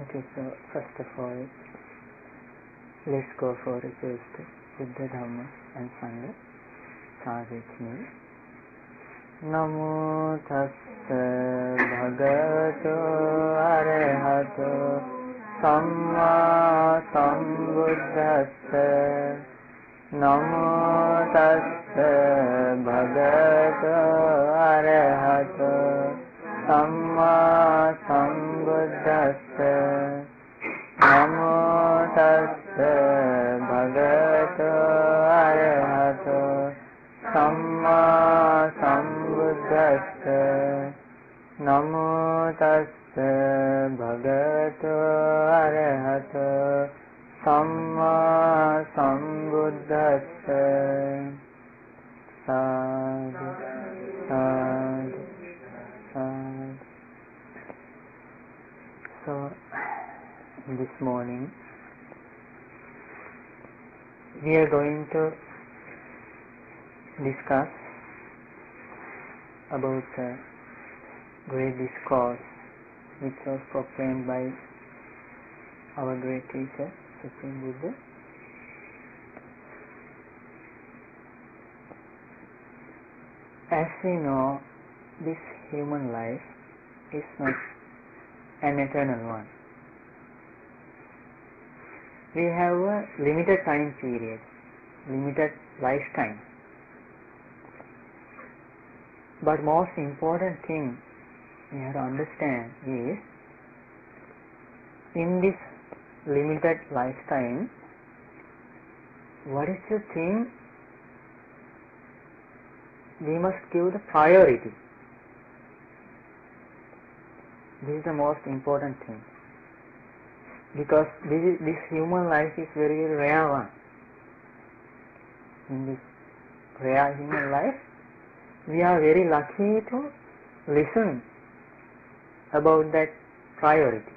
Okay, so first of all, let's go for a first Buddha, Dhamma and Sangha. Start with me. Namo tassa bhagavato arahato samma sambuddhassa. Namo tassa bhagavato arahato samma sambuddhassa. Namo tassa bhagavato arahato samma sambuddhassa. Namo tassa bhagavato arahato samma sambuddhassa. Sadhu, sadhu, sadhu. So, this morning we are going to discuss about the great discourse which was proclaimed by our great teacher, Supreme Buddha. As we know, this human life is not an eternal one. We have a limited time period, limited lifetime. But most important thing we have to understand is, in this limited lifetime, what is the thing we must give the priority? This is the most important thing. Because this human life is very, very rare one. In this rare human life, we are very lucky to listen about that priority.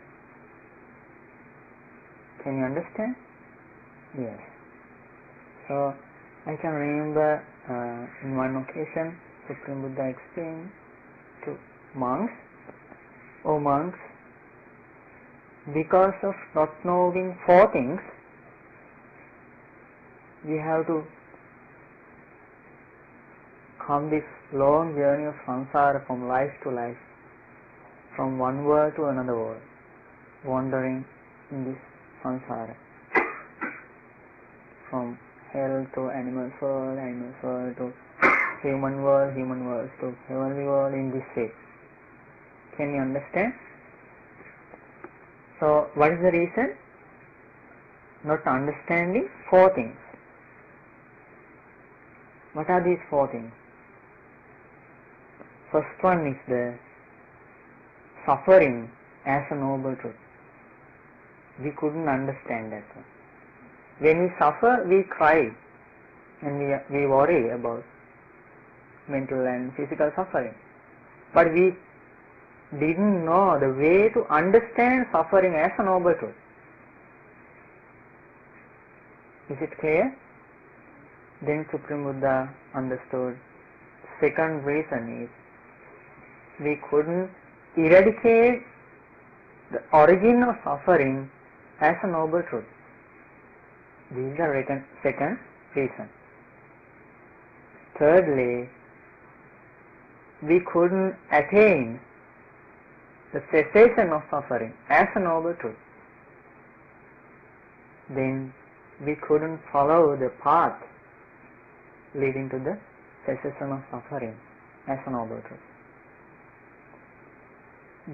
Can you understand? Yes. So, I can remember in one occasion, Supreme Buddha explained to monks, "O monks, because of not knowing four things, we have to come this long journey of samsara from life to life, from one world to another world, wandering in this samsara, from hell to animal world to human world to heavenly world, in this way." Can you understand? So, what is the reason? Not understanding four things. What are these four things? First one is the suffering as a noble truth. We couldn't understand that one. When we suffer, we cry and we worry about mental and physical suffering. But we didn't know the way to understand suffering as a noble truth. Is it clear? Then Supreme Buddha understood. Second reason is, we couldn't eradicate the origin of suffering as a noble truth. This is the second reason. Thirdly, we couldn't attain the cessation of suffering as a noble truth. Then we couldn't follow the path leading to the cessation of suffering as a noble truth.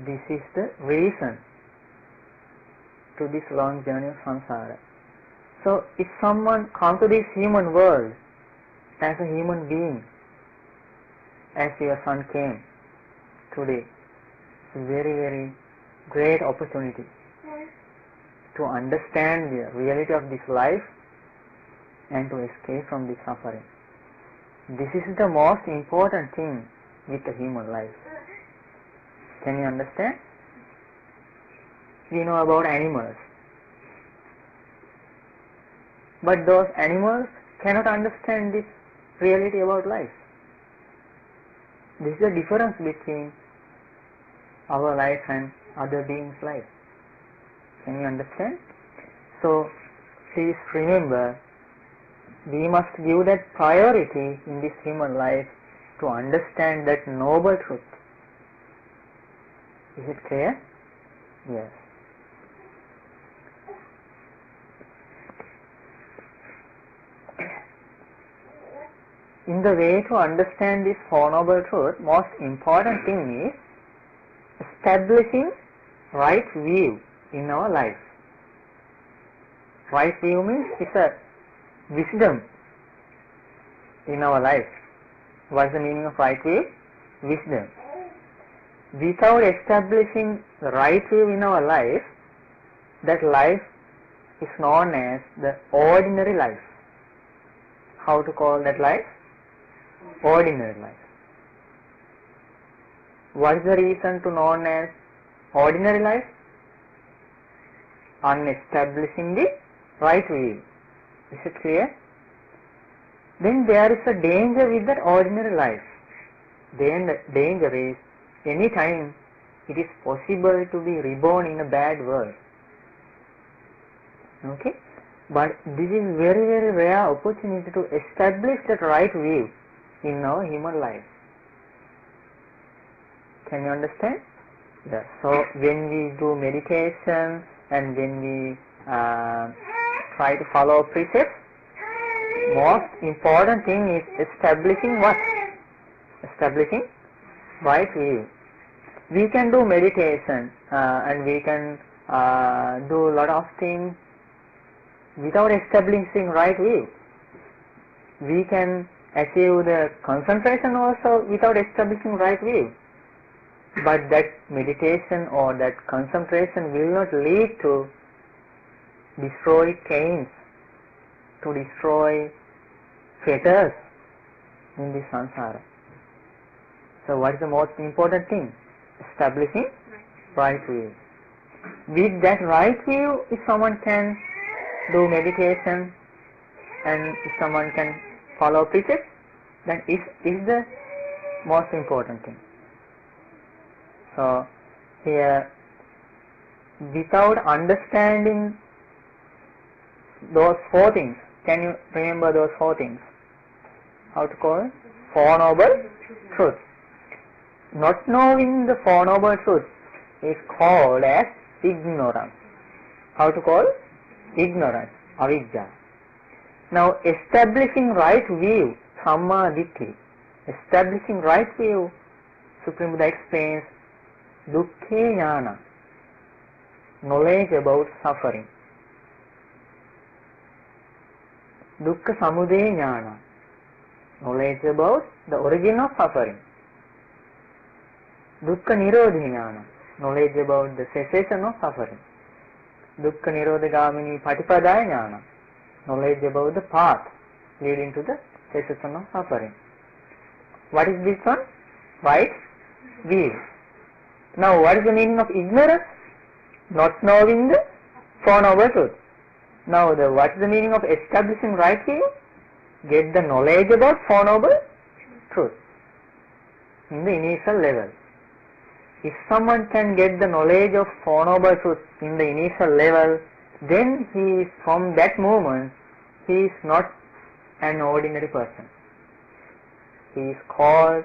This is the reason to this long journey of samsara. So, if someone comes to this human world as a human being, as your son came today, it's a very, very great opportunity to understand the reality of this life and to escape from this suffering. This is the most important thing with the human life. Can you understand? We know about animals. But those animals cannot understand this reality about life. This is the difference between our life and other beings' life. Can you understand? So please remember, we must give that priority in this human life to understand that noble truth. Is it clear? Yes. In the way to understand this Four Noble Truth, most important thing is establishing right view in our life. Right view means it's a wisdom in our life. What's the meaning of right view? Wisdom. Without establishing the right view in our life, that life is known as the ordinary life. How to call that life? Ordinary life. What is the reason to known as ordinary life? Unestablishing the right view. Is it clear? Then there is a danger with that ordinary life. Then the danger is, any time it is possible to be reborn in a bad world. Okay? But this is very, very rare opportunity to establish that right view in our human life. Can you understand? Yes. So when we do meditation and when we try to follow precepts, most important thing is establishing what? Establishing right view. We can do meditation and we can do a lot of things without establishing right view. We can achieve the concentration also without establishing right view. But that meditation or that concentration will not lead to destroy chains, to destroy fetters in the samsara. So what is the most important thing? Establishing right view. With that right view, if someone can do meditation and if someone can follow precepts, then is the most important thing. So here, without understanding those four things, can you remember those four things? How to call it? Four Noble Truths. Not knowing the Four Noble Truths is called as ignorance. How to call? Ignorance, avidya. Now establishing right view, samma ditti. Establishing right view, Supreme Buddha explains, dukkhe jnana, knowledge about suffering. Dukkha samudaya jnana, knowledge about the origin of suffering. Dukkha nirodha jnana, knowledge about the cessation of suffering. Dukkha nirodha gamini patipadaya jnana, knowledge about the path leading to the cessation of suffering. What is this one? Right view. Now what is the meaning of ignorance? Not knowing the Four Noble Truths. Now what is the meaning of establishing right view? Get the knowledge about Four Noble Truths in the initial level. If someone can get the knowledge of Four Noble Truths in the initial level, then he is, from that moment, he is not an ordinary person. He is called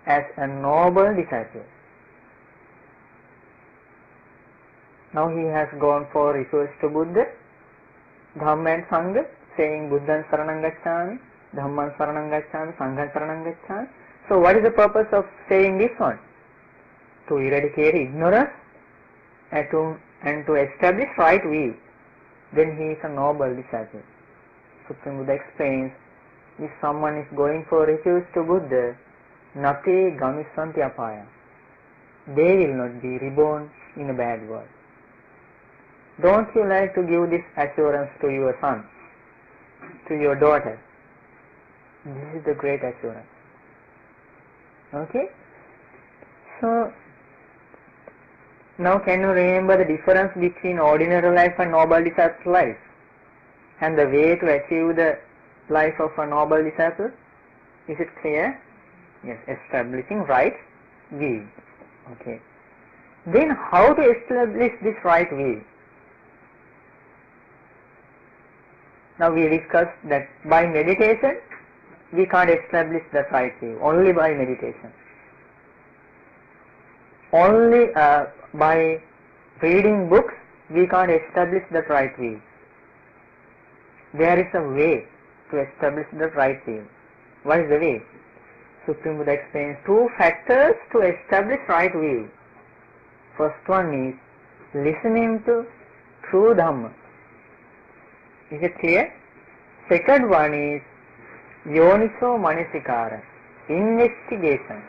as a noble disciple. Now he has gone for request to Buddha, Dhamma and Sangha, saying Buddhan Saranam Gacchami, Dhamman Saranam Gacchami, Sanghan Saranam Gacchami. So what is the purpose of saying this one? To eradicate ignorance and to establish right view. Then he is a noble disciple. Supreme Buddha explains, if someone is going for refuge to Buddha, nati gamissanti apaya. They will not be reborn in a bad world. Don't you like to give this assurance to your son, to your daughter? This is the great assurance. Okay? So, now can you remember the difference between ordinary life and noble disciple life? And the way to achieve the life of a noble disciple? Is it clear? Yes, establishing right view. Okay. Then how to establish this right view? Now we discussed that by meditation we can't establish that right view, only by meditation. Only by reading books we can't establish that right view. There is a way to establish the right view. What is the way? Supreme Buddha explains 2 factors to establish right view. First one is listening to true Dhamma. Is it clear? Second one is Yoniso Manasikara, investigation.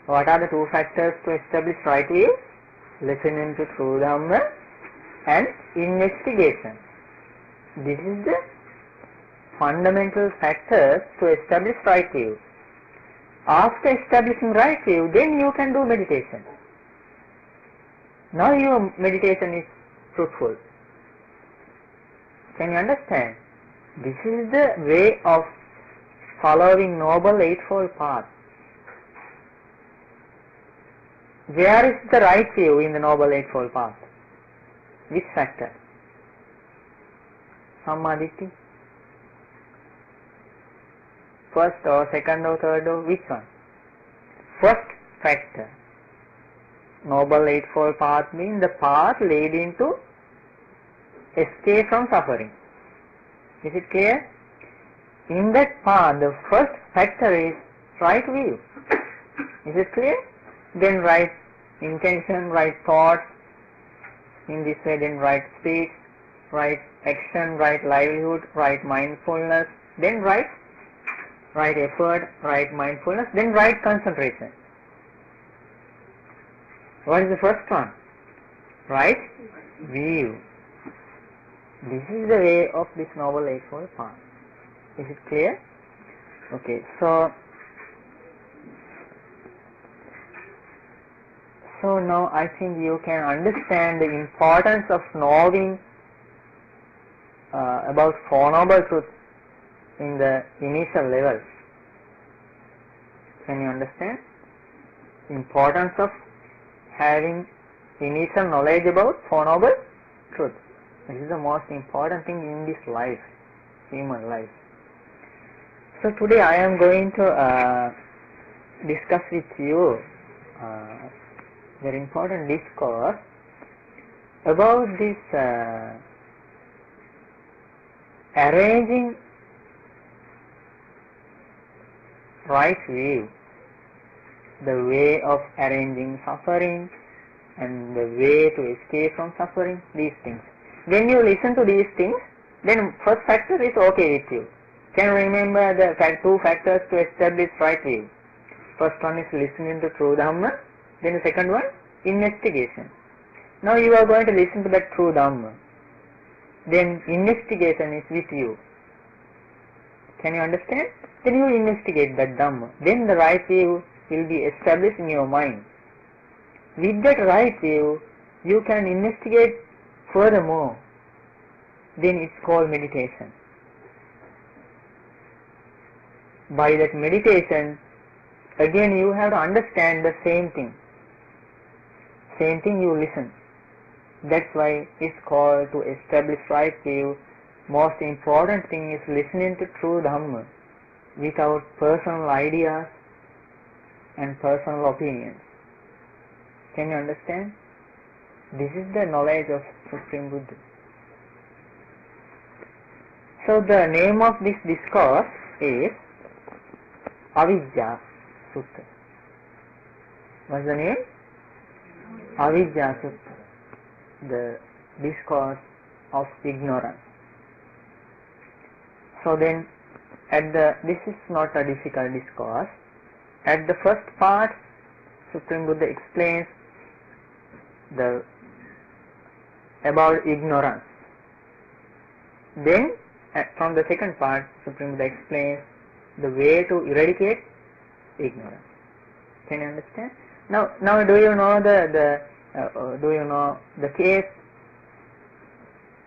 What are the 2 factors to establish right view? Listening to true Dhamma and investigation. This is the fundamental factors to establish right view. After establishing right view, then you can do meditation. Now your meditation is fruitful. Can you understand? This is the way of following Noble Eightfold Path. Where is the right view in the Noble Eightfold Path? Which factor? Sammaditthi? First or second or third or which one? First factor. Noble Eightfold Path means the path leading to escape from suffering. Is it clear? In that path, the first factor is right view. Is it clear? Then right intention, right thoughts, in this way then right speech, right action, right livelihood, right mindfulness, then right effort, right mindfulness, then right concentration. What is the first one? Right view. This is the way of this Noble Eightfold Path. Is it clear? Okay, so now I think you can understand the importance of knowing about Four Noble Truths in the initial levels. Can you understand? Importance of having initial knowledge about Four Noble Truths. This is the most important thing in this life, human life. So today I am going to discuss with you very important discourse about this arranging right view, the way of arranging suffering and the way to escape from suffering, these things. When you listen to these things, then first factor is okay with you. Can you remember the 2 factors to establish right view? First one is listening to true Dhamma, then the second one, investigation. Now you are going to listen to that true Dhamma. Then investigation is with you. Can you understand? Then you investigate that Dhamma. Then the right view will be established in your mind. With that right view, you can investigate furthermore. Then it's called meditation. By that meditation, again you have to understand the same thing. Same thing you listen. That's why it's called to establish right view. Most important thing is listening to true Dhamma without personal ideas and personal opinions. Can you understand? This is the knowledge of Supreme Buddha. So the name of this discourse is Avijja Sutta. What's the name? Avijja Sutta. The discourse of ignorance. So then, this is not a difficult discourse. At the first part, Supreme Buddha explains about ignorance. Then, from the second part, Supreme Buddha explains the way to eradicate ignorance. Can you understand? Now, do you know the case?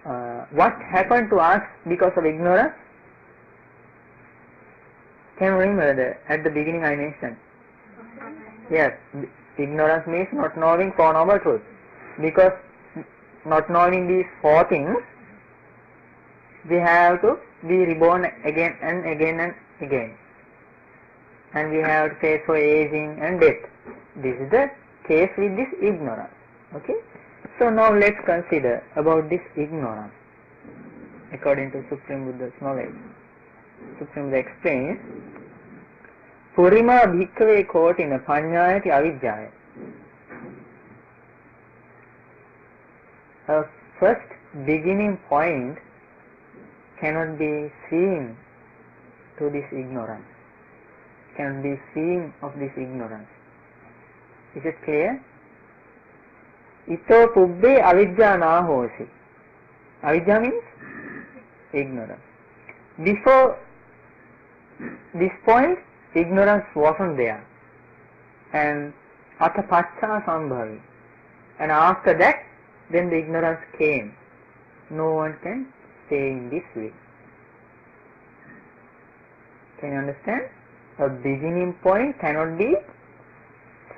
What happened to us because of ignorance? Can you remember at the beginning I mentioned? Yes, ignorance means not knowing Four Noble Truths. Because not knowing these 4 things, we have to be reborn again and again and again. And we have to face for aging and death. This is the case with this ignorance. Okay? So now let's consider about this ignorance according to Supreme Buddha's knowledge. Supreme Buddha explains, Purima bhikkhave kotina panyayati avijjaya. Our first beginning point cannot be seen to this ignorance. Cannot be seen of this ignorance. Is it clear? Ito pubbe avijja nahosi. Avijja means ignorance. Before this point, ignorance wasn't there. And atapacha sambhavi. And after that, then the ignorance came. No one can stay in this way. Can you understand? A beginning point cannot be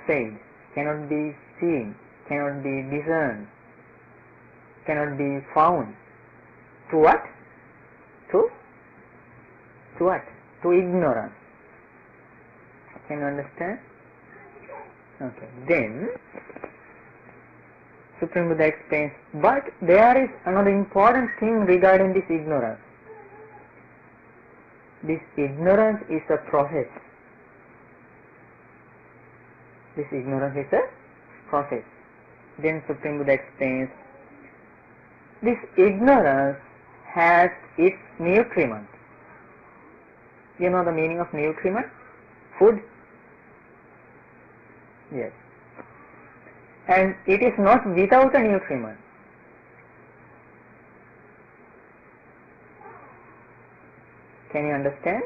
said, cannot be seen, cannot be discerned, cannot be found. To what? To what? To ignorance. Can you understand? Okay. Then Supreme Buddha explains, but there is another important thing regarding this ignorance. This ignorance is a process. This ignorance is a process. Then Supreme Buddha explains, this ignorance has its nutriment. You know the meaning of nutriment? Food? Yes. And it is not without a nutriment. Can you understand?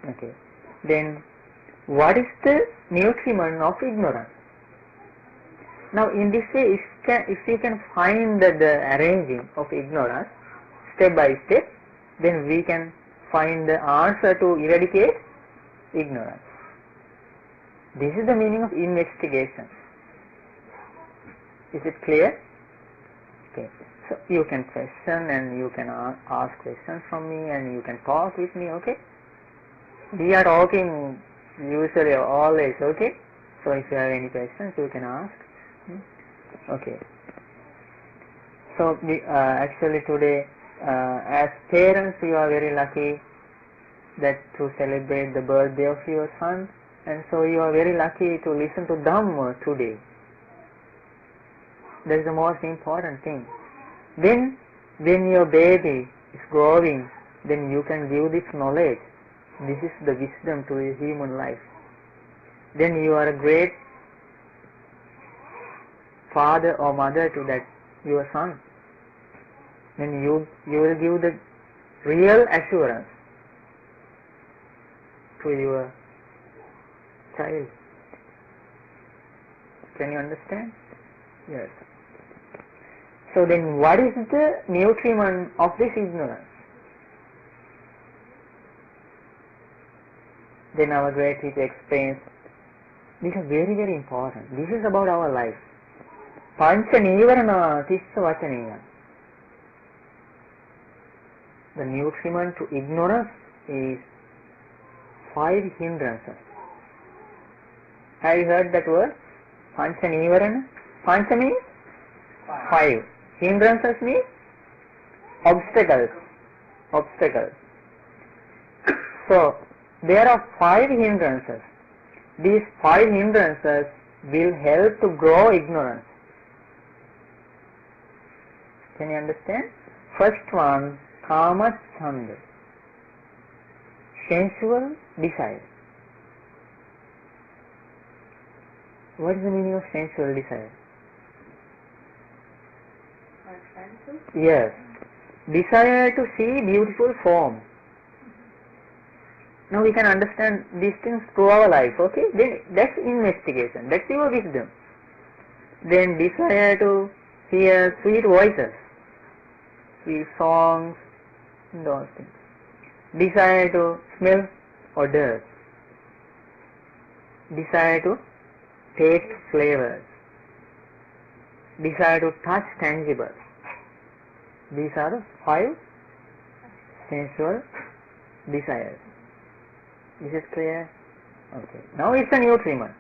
Okay. Then what is the nutriment of ignorance? Now in this way, if you can find the arranging of ignorance step by step, then we can find the answer to eradicate ignorance. This is the meaning of investigation. Is it clear? Okay. So you can question and you can ask questions from me and you can talk with me, okay? We are talking usually always, okay? So if you have any questions, you can ask. Okay. So actually today, as parents, you are very lucky that to celebrate the birthday of your son, and so you are very lucky to listen to Dhamma today. That is the most important thing. Then, when your baby is growing, then you can give this knowledge. This is the wisdom to a human life. Then you are a great father or mother to that your son. Then you will give the real assurance to your child. Can you understand? Yes. So then what is the nutriment of this ignorance? Then our great teacher explains, this is very, very important. This is about our life. Pancha nivarana tissa vachaniya. The nutriment to ignorance is 5 hindrances. Have you heard that word? Pancha nivarana? Pancha means 5. Hindrances means obstacles. So there are 5 hindrances. These 5 hindrances will help to grow ignorance. Can you understand? First one, kama chanda, sensual desire. What is the meaning of sensual desire? Yes. Desire to see beautiful form. Now we can understand these things through our life, okay? Then that's investigation. That's your wisdom. Then desire to hear sweet voices, sweet songs, and those things. Desire to smell odors. Desire to taste flavors. Desire to touch tangibles. These are the 5 sensual desires. Is it clear? Okay. Now it's a nutriment.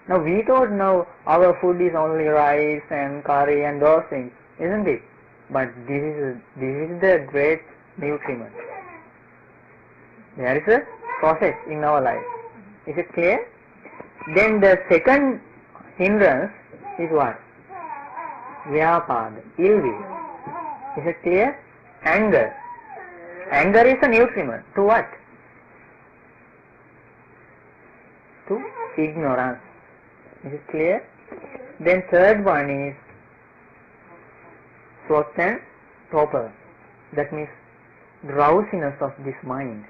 Now we thought now our food is only rice and curry and those things, isn't it? But this is the great nutriment. There is a process in our life. Is it clear? Then the second hindrance is what? Vyapada, ill will. Is it clear? Anger. Anger is a nutriment. To what? To ignorance. Is it clear? Then third one is sloth and torpor. That means drowsiness of this mind.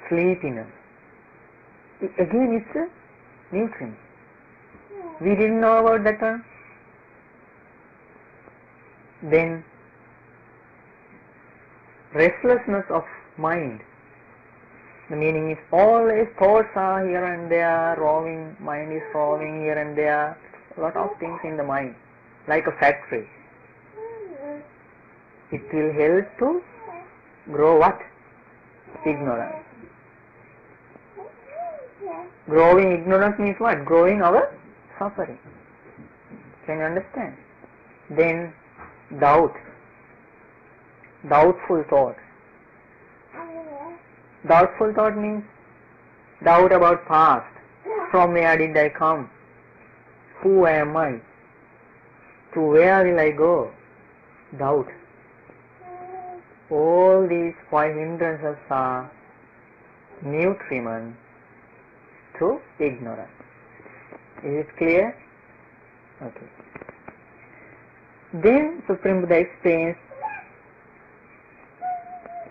Sleepiness. Again it's a nutriment. We didn't know about that one. Then restlessness of mind. The meaning is always thoughts are here and there, roaming, mind is roaming here and there, a lot of things in the mind, like a factory. It will help to grow what? Ignorance. Growing ignorance means what? Growing our suffering. Can you understand? Then doubt. Doubtful thought. Doubtful thought means doubt about past. From where did I come? Who am I? To where will I go? Doubt. All these 5 hindrances are nutriment to ignorance. Is it clear? Okay. Then Supreme Buddha explains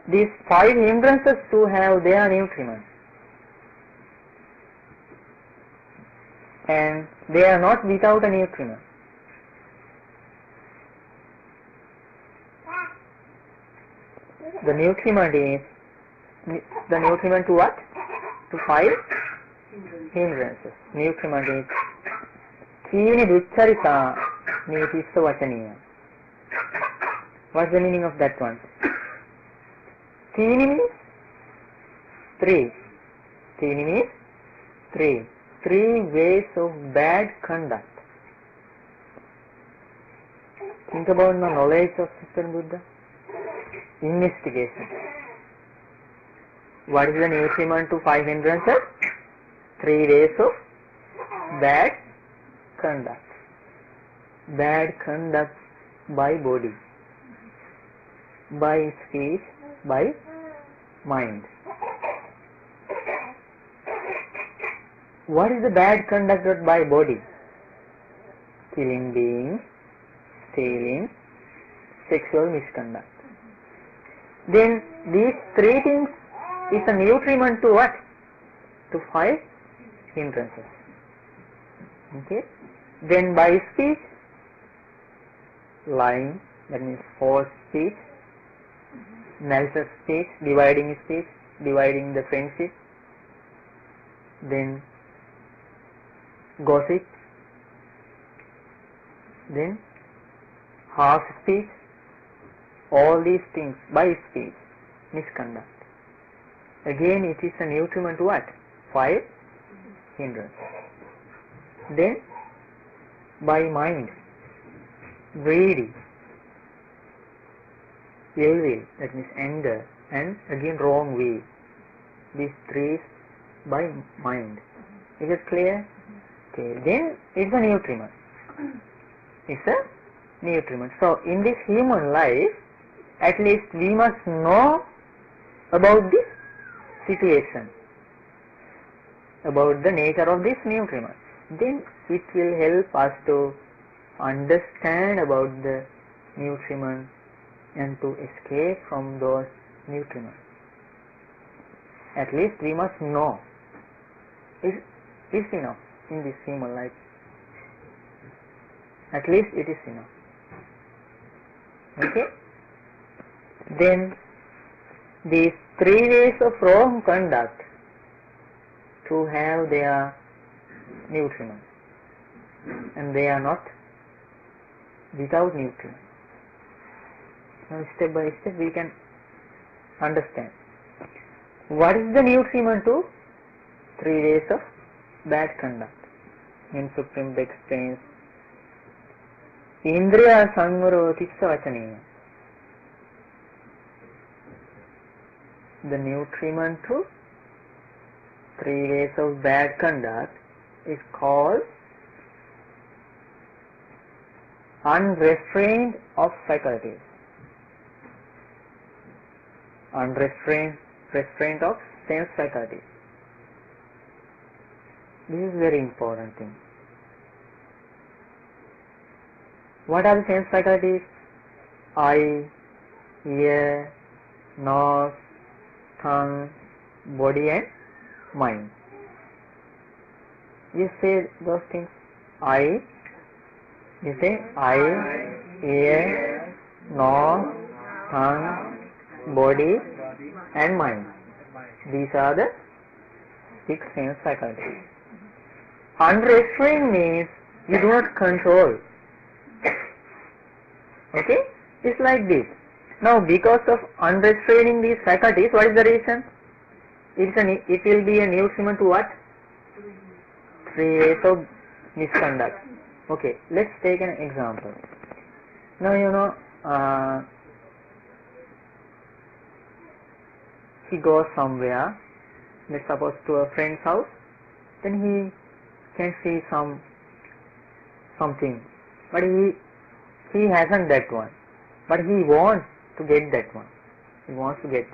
these 5 hindrances to have their nutriment. And they are not without a nutriment. The nutriment is, the nutriment to what? To 5 hindrances. Nutriment is Kini Duccharita Nitissa Vachaniya. What's the meaning of that one? Kini means 3. Kini means 3. 3 ways of bad conduct. Think about the knowledge of Supreme Buddha. Investigation. What is the nutriment to 5 hindrances? 3 ways of bad conduct. Bad conduct by body, by speech, by mind. What is the bad conduct by body? Killing beings, stealing, sexual misconduct. Then these 3 things is a nutriment to what? To 5 hindrances. Okay. Then by speech, lying, that means false speech, malicious speech, dividing the friendship, then gossip, then harsh speech, all these things by speech, misconduct. Again it is a nutriment to what? 5 hindrances. Then by mind, greedy, ill will, that means anger, and again wrong way. These 3 by mind. Is it clear? Okay, then it's a nutriment. It's a nutriment. So in this human life, at least we must know about this situation, about the nature of this nutriment. Then it will help us to understand about the nutriment and to escape from those nutriments. At least we must know. It's enough in this human life. At least it is enough. Okay? Then these 3 ways of wrong conduct to have their nutriment, and they are not without nutriment. Now step by step we can understand. What is the nutriment to 3 days of bad conduct? In Supreme Text explains, Indriya Sangvaro Tiksa Vachanena. The nutriment to 3 days of bad conduct is called unrestrained of faculties. Restraint of sense faculties. This is very important thing. What are the sense faculties? Eye, ear, nose, tongue, body and mind. You say those things. Eye, you say eye, ear, nose, tongue, body and mind. These are the 6 sense faculties. Unrestrained means you do not control. Okay? It's like this. Now because of unrestraining these faculties, what is the reason? It will be a nutriment to what? 3 days of misconduct. Okay, let's take an example. Now he goes somewhere, let's suppose to a friend's house, then he can see something, but he hasn't that one, but he wants to get that one. He wants to get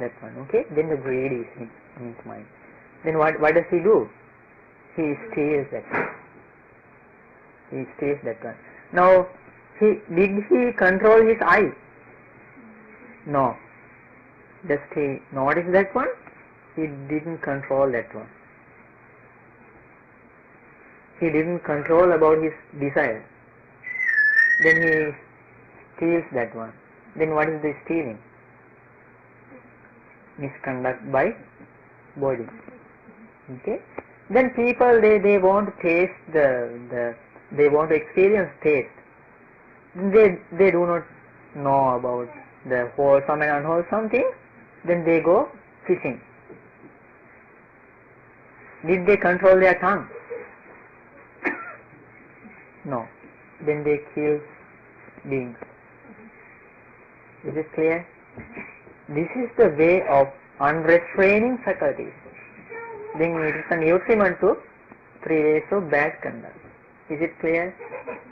that one. Okay, then the greed is in his mind. Then what does he do? He steals that one. He steals that one. Now, did he control his eye? No. Just he noticed that one? He didn't control that one. He didn't control about his desire. Then he steals that one. Then what is the stealing? Misconduct by body. Okay? Then people they want to taste they want to experience taste. They do not know about the wholesome and unwholesome things. Then they go fishing. Did they control their tongue? No. Then they kill beings. Is it clear? This is the way of unrestraining faculties. Then it is a nutriment to 3 days of bad conduct. Is it clear?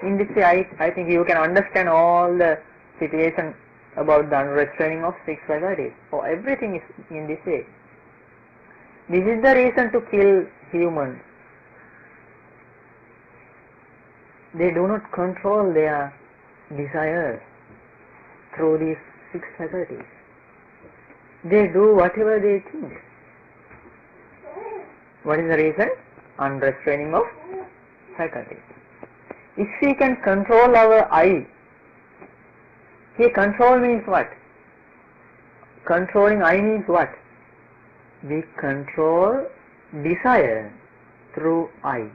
In this way, I think you can understand all the situation about the unrestraining of 6 faculties. So everything is in this way. This is the reason to kill humans. They do not control their desires through these 6 faculties. They do whatever they think. What is the reason? Unrestraining of faculties. If we can control our eye, here control means what? Controlling eye means what? We control desire through eye.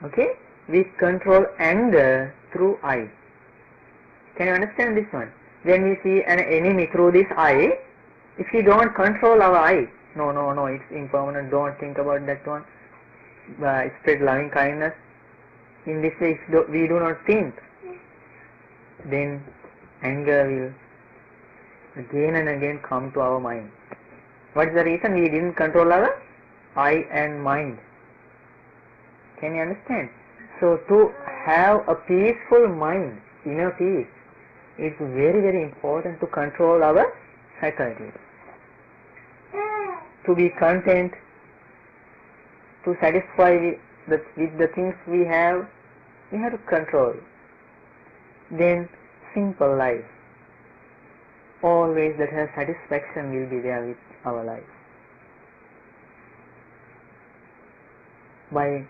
Okay? We control anger through eye. Can you understand this one? When we see an enemy through this eye, if we don't control our eye, no, it's impermanent, don't think about that one. Spread loving kindness. In this way, if we do not think, then anger will again and again come to our mind. What is the reason? We didn't control our eye and mind. Can you understand? So to have a peaceful mind, inner peace, it's very, very important to control our faculties. To be content, to satisfy with the things we have to control. Then simple life. Always that has satisfaction will be there with our life. By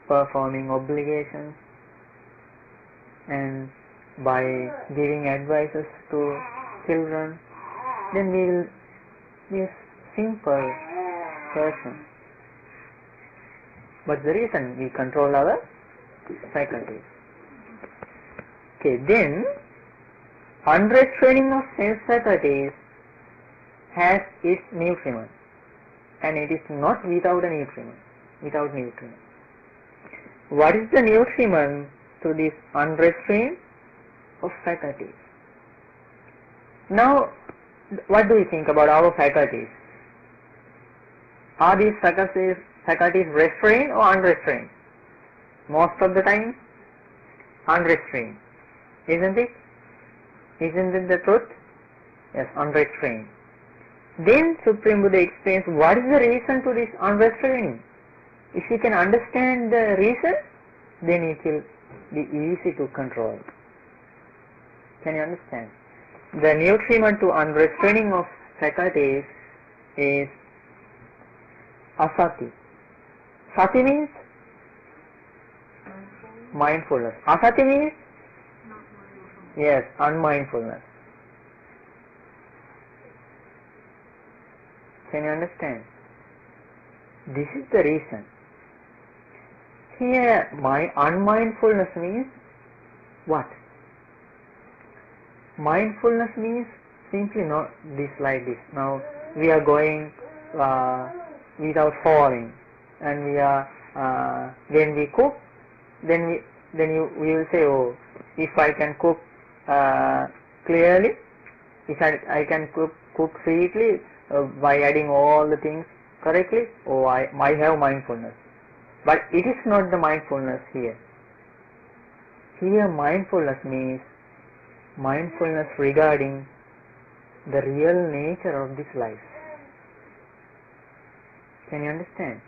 performing obligations and by giving advices to children, then we will be a simple person. What's the reason? We control our faculties. Okay, then unrestraining of sense faculties has its nutriment, and it is not without a nutriment, without nutriment. What is the nutriment to this unrestrained of faculties? Now, what do you think about our faculties? Are these faculties restrained or unrestrained? Most of the time, unrestrained. Isn't it? Isn't it the truth? Yes, unrestrained. Then Supreme Buddha explains what is the reason to this unrestraining. If you can understand the reason, then it will be easy to control. Can you understand? The nutriment to unrestraining of faculties is asati. Sati means mindfulness. Asati means yes, unmindfulness. Can you understand? This is the reason. Here, my unmindfulness means what? Mindfulness means simply not this like this. Now we are going without falling, and we are when we cook, then we will say, oh, if I can cook clearly, if I can cook sweetly by adding all the things correctly, oh, I have mindfulness. But it is not the mindfulness here. Here mindfulness means mindfulness regarding the real nature of this life. Can you understand?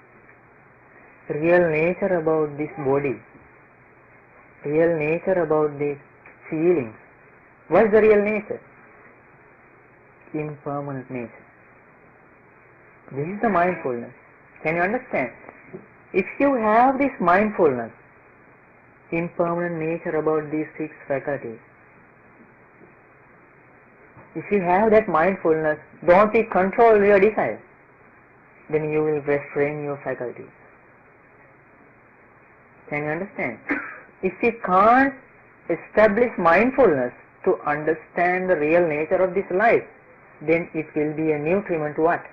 Real nature about this body. Real nature about these feelings. What is the real nature? Impermanent nature. This is the mindfulness. Can you understand? If you have this mindfulness, impermanent nature about these 6 faculties, if you have that mindfulness, don't you control your desires, then you will restrain your faculties. Can you understand? If you can't establish mindfulness to understand the real nature of this life, then it will be a nutriment to what?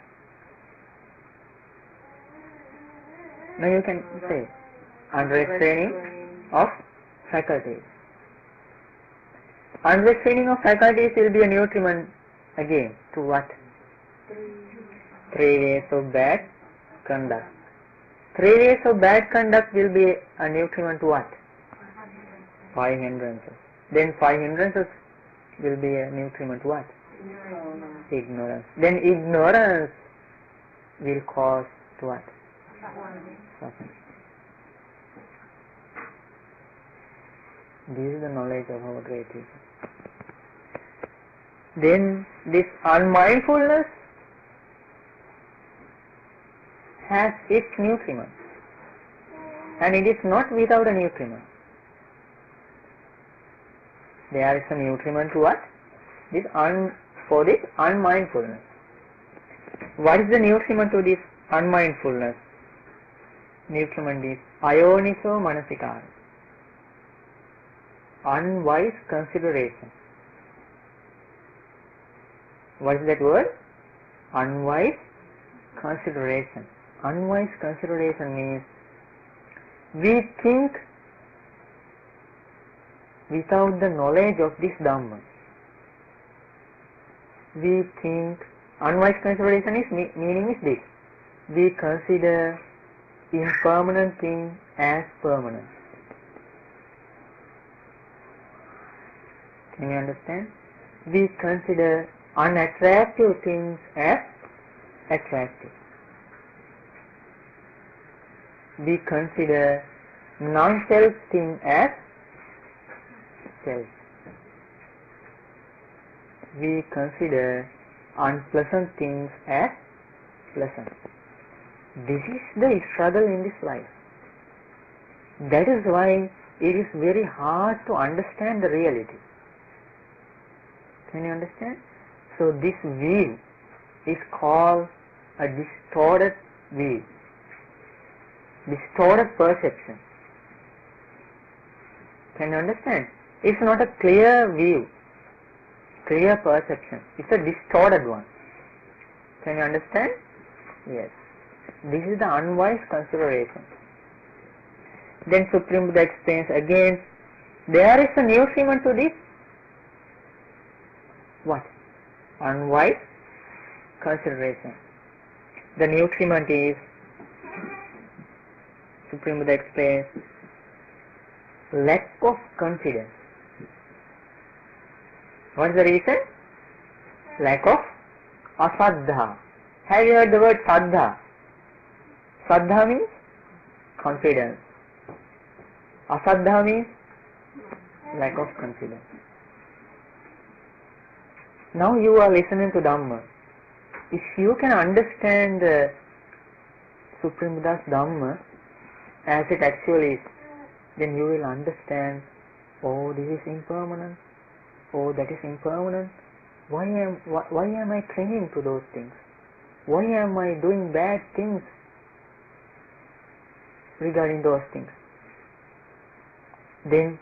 Now you can say, unrestraining of faculties. Unrestraining of faculties will be a nutriment again to what? 3 ways of bad conduct. 3 ways of bad conduct will be a nutriment to what? 5 hindrances. Then 5 hindrances will be a nutriment to what? Ignorance. Then ignorance will cause to what? Suffering. This is the knowledge of our great teacher. Then this unmindfulness has its nutriment, and it is not without a nutriment. There is a nutriment to what? For this unmindfulness. What is the nutriment to this unmindfulness? Nutriment is ayoniso manasikara. Unwise consideration. What is that word? Unwise consideration. Unwise consideration means we think without the knowledge of this Dhamma. We think, unwise consideration is meaning is this. We consider impermanent things as permanent. Can you understand? We consider unattractive things as attractive. We consider non-self thing as self. We consider unpleasant things as pleasant. This is the struggle in this life. That is why it is very hard to understand the reality. Can you understand? So this view is called a distorted view, distorted perception. Can you understand? It's not a clear view. clear perception. It's a distorted one. Can you understand? Yes. This is the unwise consideration. Then Supreme Buddha explains again, there is a nutriment to this. What? Unwise consideration. The nutriment is, Supreme Buddha explains, lack of confidence. What is the reason? Lack of asaddha. Have you heard the word saddha? Saddha means confidence. Asaddha means lack of confidence. Now you are listening to Dhamma. If you can understand Supreme Buddha's Dhamma as it actually is, then you will understand, oh, this is impermanent, oh, that is impermanent. Why am I clinging to those things? Why am I doing bad things regarding those things? Then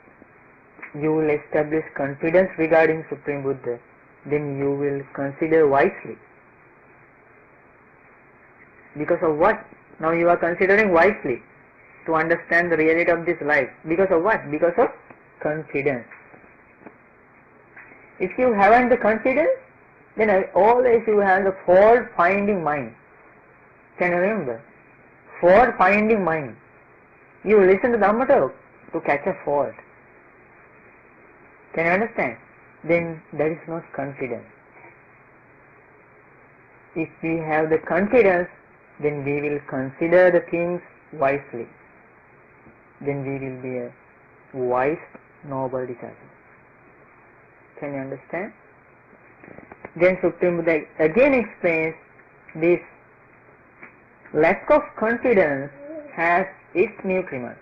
you will establish confidence regarding Supreme Buddha. Then you will consider wisely. Because of what? Now you are considering wisely to understand the reality of this life. Because of what? Because of confidence. If you haven't the confidence, then always you have the fault-finding mind. Can you remember? Fault-finding mind. You listen to Dhamma talk to catch a fault. Can you understand? Then that is not confidence. If we have the confidence, then we will consider the things wisely. Then we will be a wise, noble disciple. Can you understand? Then Supreme Buddha again explains this lack of confidence has its nutriment.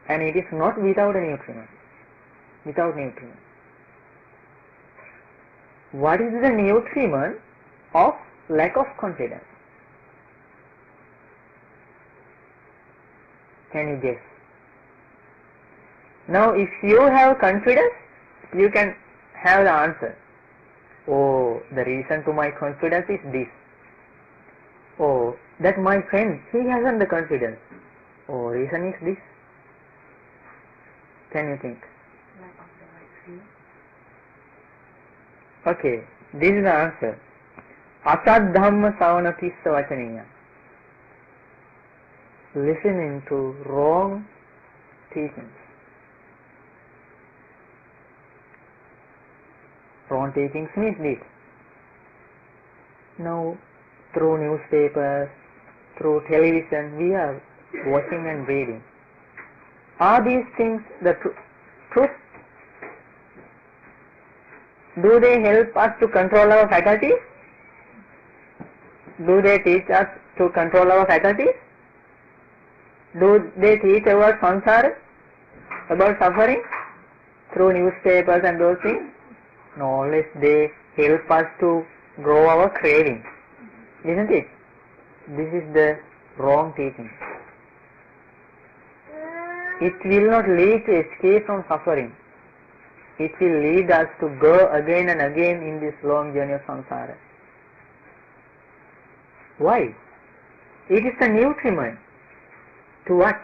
And it is not without a nutriment. Without nutriment. What is the nutriment of lack of confidence? Can you guess? Now if you have confidence, you can have the answer. Oh, the reason to my confidence is this. Oh, that my friend, he hasn't the confidence. Oh, reason is this. Can you think? Lack of the right fear. Okay, this is the answer. Asad Dhamma Savana Tissa Vachaniya. Listening to wrong teachings. Wrong teachings means this. Now, through newspapers, through television, we are watching and reading. Are these things the truth? Do they help us to control our faculties? Do they teach us to control our faculties? Do they teach about samsara, about suffering through newspapers and those things? No, unless they help us to grow our craving. Isn't it? This is the wrong teaching. It will not lead to escape from suffering. It will lead us to go again and again in this long journey of samsara. Why? It is a nutriment. To what?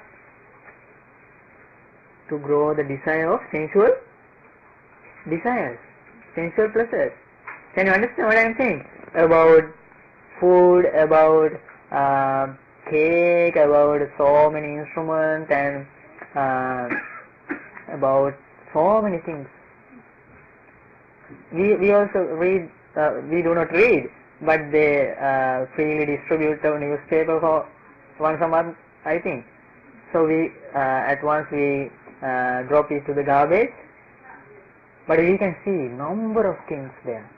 To grow the desire of sensual desires, sensual pleasures. Can you understand what I am saying? About food, about cake, about so many instruments, and about so many things. We also read, we do not read, but they freely distribute the newspaper for once a month, I think. So we at once we drop it to the garbage, but we can see number of things there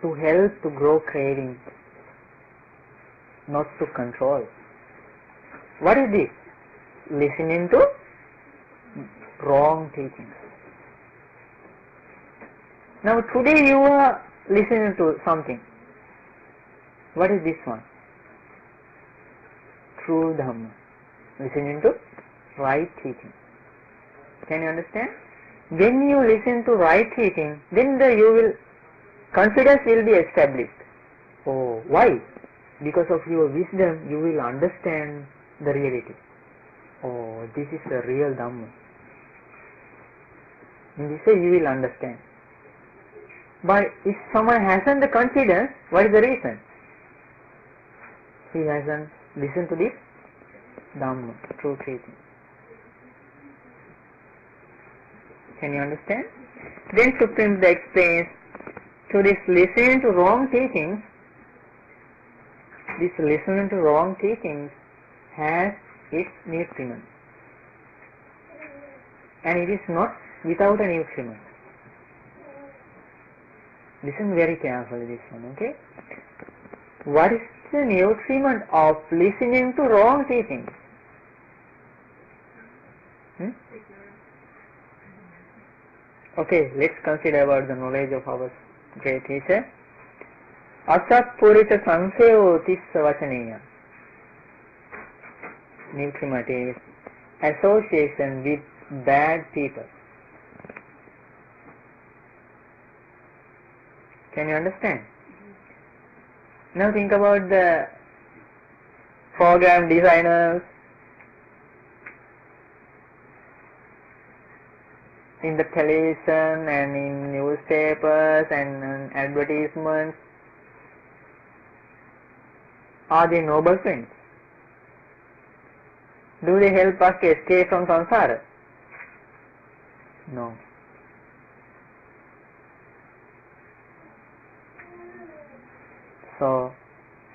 to help to grow craving, not to control. What is this? Listening to wrong teachings. Now today you are listening to something. What is this one? True Dhamma. Listening to right teaching. Can you understand? When you listen to right teaching, then confidence will be established. Oh, why? Because of your wisdom, you will understand the reality. Oh, this is the real Dhamma. In this way, you will understand. But if someone hasn't the confidence, what is the reason? He hasn't listened to this Dhamma, true teaching. Can you understand? Then Supreme Buddha explains, to this listening to wrong teachings, this listening to wrong teachings has its nutriment. And it is not without a nutriment. Listen very carefully this one, okay? What is the nutriment of listening to wrong teachings? Okay, let's consider about the knowledge of our great teacher. Asatpurita sansayo tissa vachaneya. Nutriment is association with bad people. Can you understand? Now think about the program designers in the television and in newspapers and advertisements. Are they noble friends? Do they help us to escape from samsara? No. So,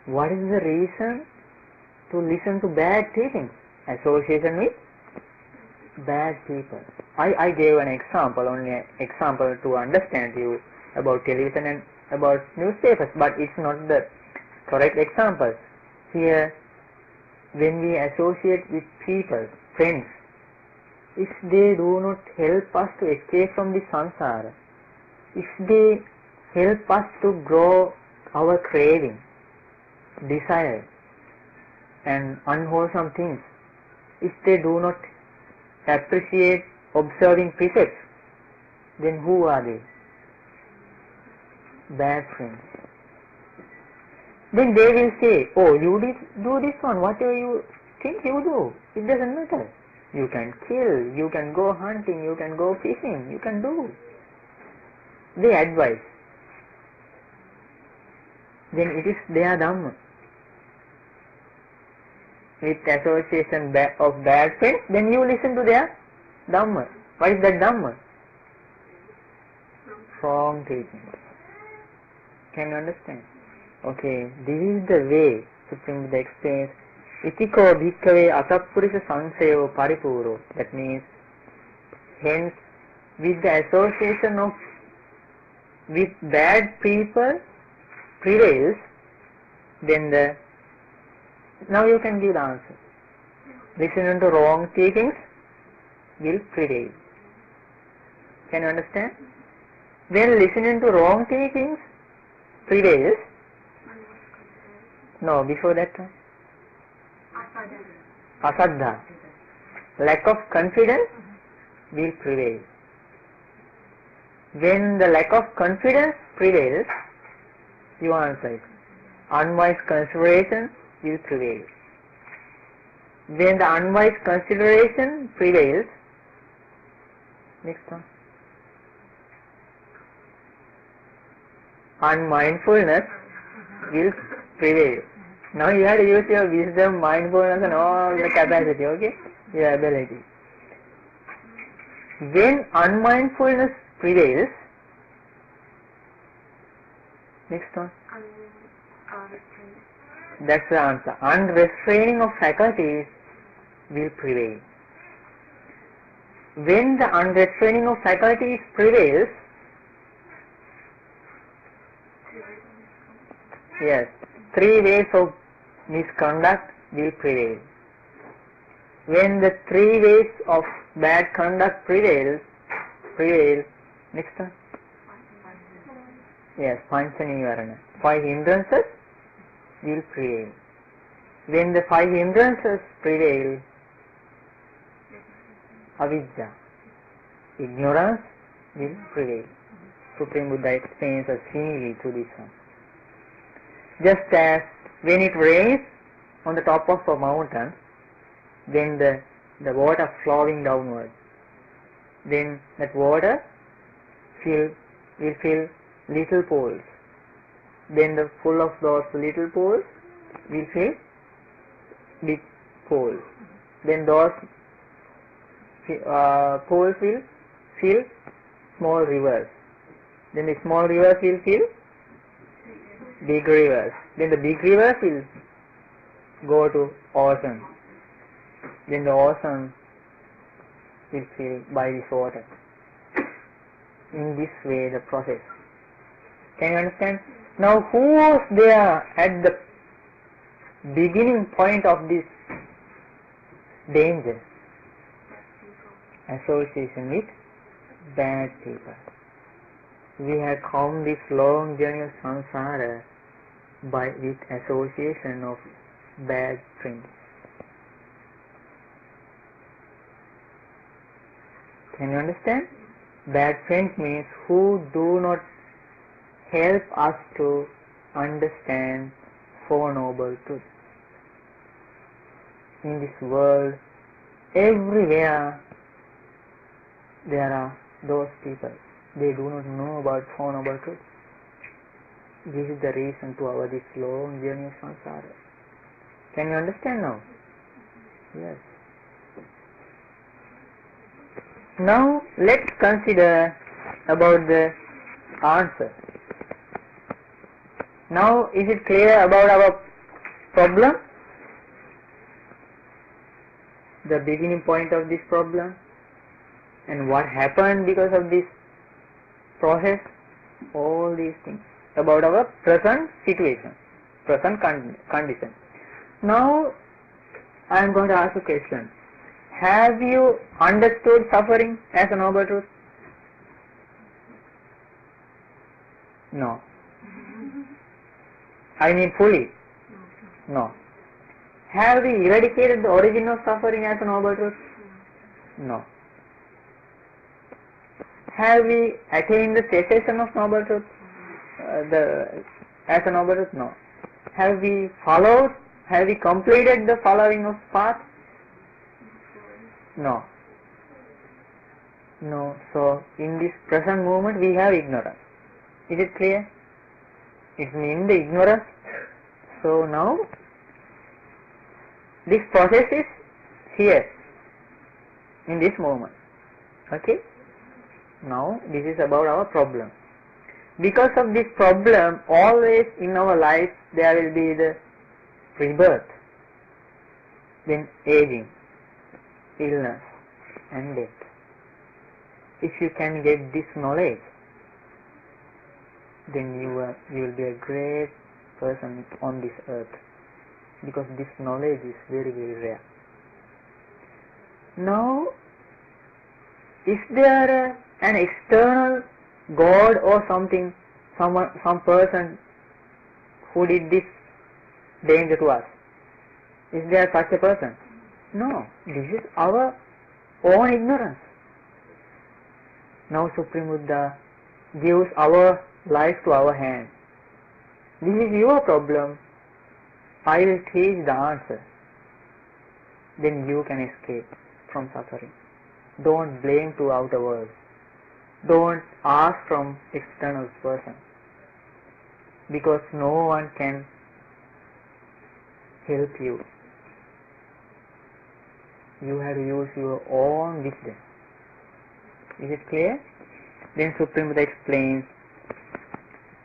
what is the reason to listen to bad teachings? Association with bad people. I gave an example, only an example to understand you about television and about newspapers, but it's not the correct example. Here, when we associate with people, friends, if they do not help us to escape from the samsara, if they help us to grow our craving, desire and unwholesome things, if they do not appreciate observing precepts, then who are they? Bad friends. Then they will say, oh, you did do this one, whatever you think you do, it doesn't matter. You can kill, you can go hunting, you can go fishing, you can do. They advise. Then it is their Dhamma. With association of bad friends, then you listen to their Dhamma. What is that Dhamma? Wrong teaching. Can you understand? Okay, this is the way Supreme Buddha explains, Itiko bhikkave asappurisa sansayo paripuro. That means, hence, with the association with bad people prevails, then now you can give the answer. Listening to wrong teachings will prevail. Can you understand? When listening to wrong teachings prevails, no, before that one, asaddha, lack of confidence will prevail. When the lack of confidence prevails, you answer it. Unwise consideration will prevail. When the unwise consideration prevails, next one, unmindfulness will prevail. Now you have to use your wisdom, mindfulness and all the capacity, okay? Your ability. When unmindfulness prevails, next one. That's the answer. Unrestraining of faculties will prevail. When the unrestraining of faculties prevails, yes, 3 ways of misconduct will prevail. When the 3 ways of bad conduct prevail, next one. Yes, Panchanivarana. 5 hindrances will prevail. When the 5 hindrances prevail, avidya, ignorance will prevail. Supreme Buddha explains a simile to this one. Just as when it rains on the top of a mountain, then the water flowing downward, then that water will fill little pools. Then the full of those little pools will fill big pools. Then those pools will fill small rivers. Then the small rivers will fill big rivers. Then the big rivers will go to ocean. Then the ocean will fill by this water. In this way the process. Can you understand? Now who was there at the beginning point of this danger? Association with bad people. We have come this long journey of samsara with association of bad friends. Can you understand? Bad friends means who do not help us to understand Four Noble Truths. In this world, everywhere there are those people. They do not know about Four Noble Truths. This is the reason to our this long journey of samsara. Can you understand now? Yes. Now let's consider about the answer. Now is it clear about our problem? The beginning point of this problem and what happened because of this process, all these things about our present situation, present condition. Now I am going to ask a question. Have you understood suffering as a noble truth? No. I mean fully? No. Have we eradicated the origin of suffering as a noble truth? No. Have we attained the cessation of noble truth as a noble truth? No. Have we completed the following of path? No. No. So in this present moment we have ignorance. Is it clear? It means the ignorance. So now this process is here in this moment. Okay? Now this is about our problem. Because of this problem, always in our life there will be the rebirth, then aging, illness and death. If you can get this knowledge, then you will be a great person on this earth, because this knowledge is very, very rare. Now, is there an external God or something, some person who did this danger to us? Is there such a person? No, this is our own ignorance. Now Supreme Buddha gives our life to our hand. This is your problem. I will teach the answer. Then you can escape from suffering. Don't blame to outer world. Don't ask from external person, because no one can help you. You have to use your own wisdom. Is it clear? Then Supreme Buddha explains,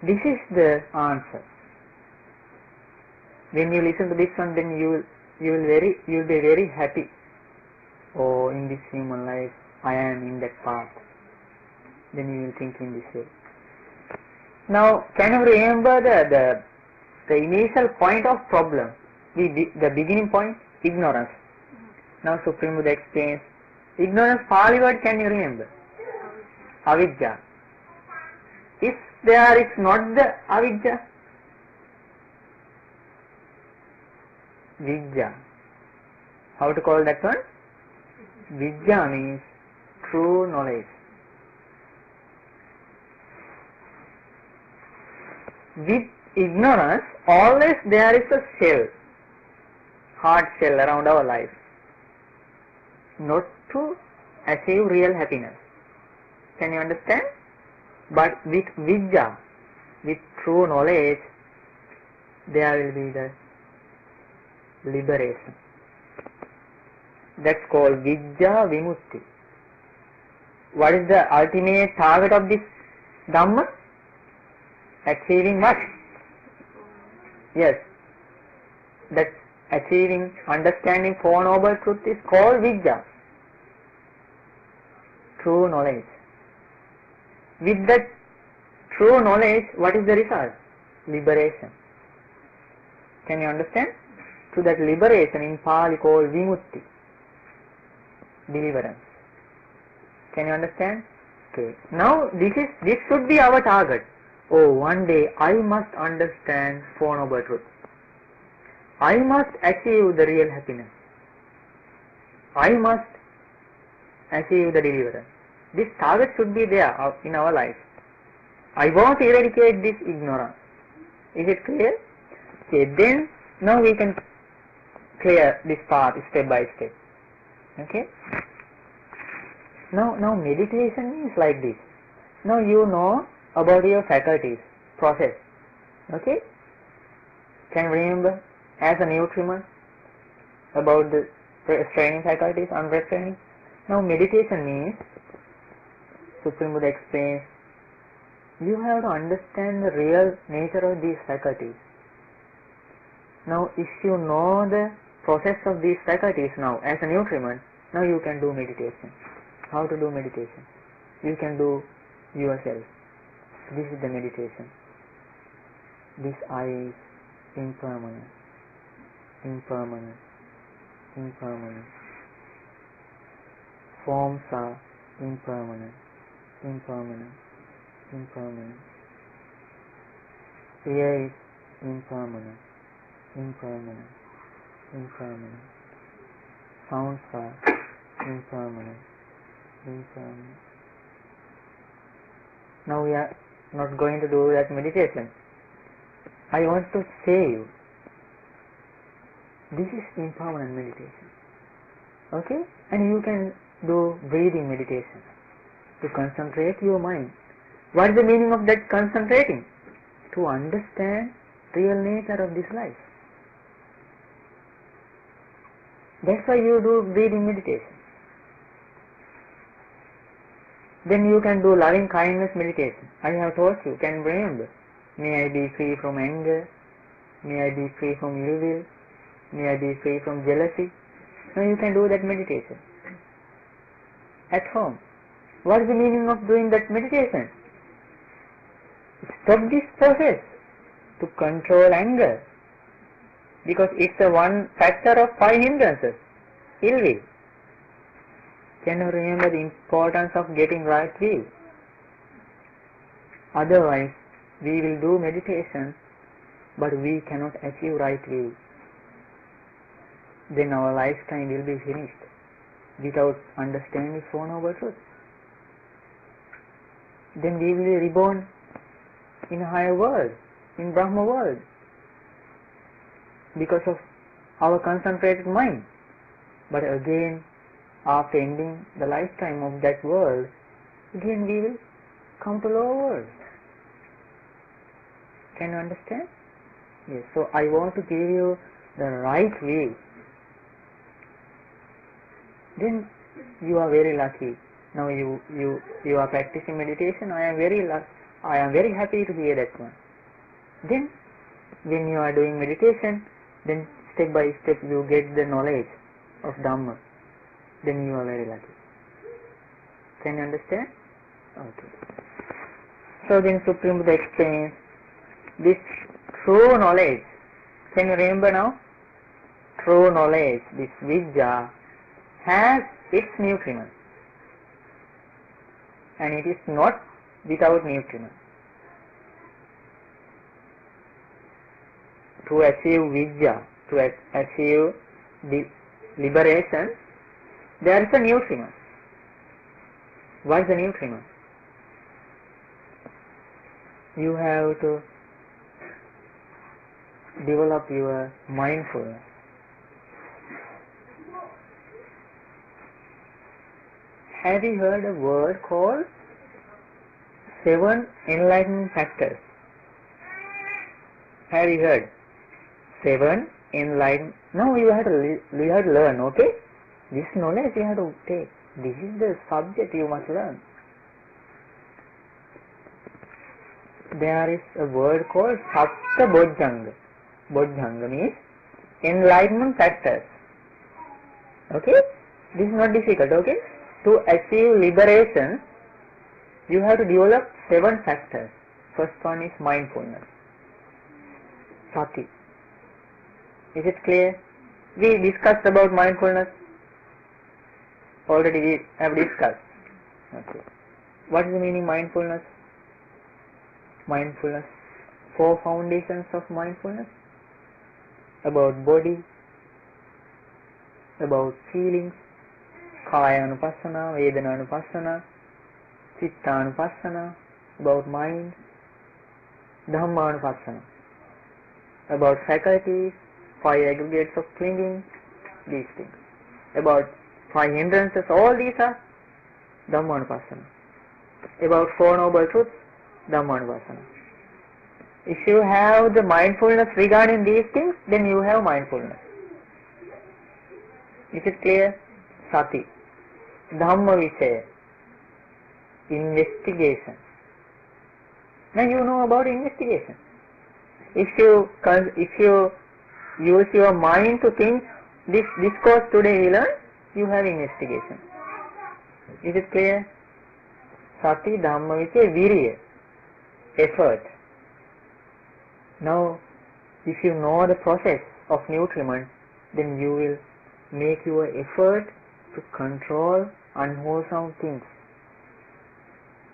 this is the answer. When you listen to this one, then you will be very happy. Oh, in this human life, I am in that path. Then you will think in this way. Now, can you remember the initial point of problem? The beginning point? Ignorance. Now Supreme Buddha explains, ignorance, Pali word can you remember? Avidya. If there is not the avidya, vidya. How to call that one? Vidya means true knowledge. with ignorance, always there is a shell, hard shell around our life, not to achieve real happiness. Can you understand? But with vidya, with true knowledge, there will be the liberation. That's called vidya vimutti. What is the ultimate target of this Dhamma? Achieving what? Yes. That achieving, understanding Four Noble Truths is called vidya. True knowledge. With that true knowledge, what is the result? Liberation. Can you understand? To that liberation in Pali called vimutti. Deliverance. Can you understand? Okay. Now this should be our target. Oh, one day I must understand Four Noble Truths. I must achieve the real happiness. I must achieve the deliverance. This target should be there in our life. I want to eradicate this ignorance. Is it clear? Okay, then now we can clear this path step by step. Okay? Now meditation is like this. Now you know about your faculties, process. Okay? Can you remember as a nutriment about the restraining faculties, unrestraining? Now meditation means, Supreme Buddha explains, you have to understand the real nature of these faculties. Now if you know the process of these faculties now as a nutriment, now you can do meditation. How to do meditation? You can do yourself. This is the meditation. This I is impermanent. Impermanent. Impermanent. Forms are impermanent. Impermanent. Impermanent. Ear is impermanent. Impermanent. Impermanent. Sounds are impermanent. Impermanent. Now we are not going to do that meditation. I want to say you, this is impermanent meditation. Okay? And you can do breathing meditation to concentrate your mind. What is the meaning of that concentrating? To understand real nature of this life. That's why you do breathing meditation. Then you can do loving kindness meditation. I have taught you, can remember. May I be free from anger. May I be free from ill will. May I be free from jealousy. Now you can do that meditation at home. What is the meaning of doing that meditation? Stop this process to control anger, because it's a one factor of 5 hindrances. Ill will. Can you remember the importance of getting right will? Otherwise, we will do meditation, but we cannot achieve right will. Then our lifetime will be finished without understanding Four Noble Truths. Then we will be reborn in a higher world, in Brahma world, because of our concentrated mind. But again, after ending the lifetime of that world, again we will come to lower world. Can you understand? Yes. So I want to give you the right way. Then you are very lucky. Now you are practicing meditation. I am very happy to hear that one. Then when you are doing meditation, then step by step you get the knowledge of Dhamma. Then you are very lucky. Can you understand? Okay. So then Supreme Buddha explains this true knowledge. Can you remember now? True knowledge, this vidya, has its nutriment. And it is not without nutriment. To achieve vidya, to achieve the liberation, there is a nutriment. What is the nutriment? You have to develop your mindfulness. Have you heard a word called 7 enlightenment factors? Have you heard? 7 enlightenment. No, you have to learn, okay? This knowledge you have to take. This is the subject you must learn. There is a word called Sapta Bodhanga. Bodhanga means enlightenment factors. Okay? This is not difficult, okay? To achieve liberation, you have to develop 7 factors. First one is mindfulness. Sati. Is it clear? We discussed about mindfulness. Already we have discussed. Okay. What is the meaning mindfulness? Mindfulness. 4 foundations of mindfulness. About body, about feelings, Kaya Anupassana, Vedana Anupassana, Chitta Anupassana, about mind, Dhamma Anupassana, about faculties, 5 aggregates of clinging, these things. About 5 hindrances, all these are Dhamma Anupassana. About 4 noble truths, Dhamma Anupassana. If you have the mindfulness regarding these things, then you have mindfulness. Is it clear? Sati. Dhamma Vicaya. Investigation. Now you know about investigation. If you use your mind to think this course today we learn, you have investigation. Is it clear? Sati, Dhamma Vicaya, Virya. Effort. Now, if you know the process of nutriment, then you will make your effort to control unwholesome things,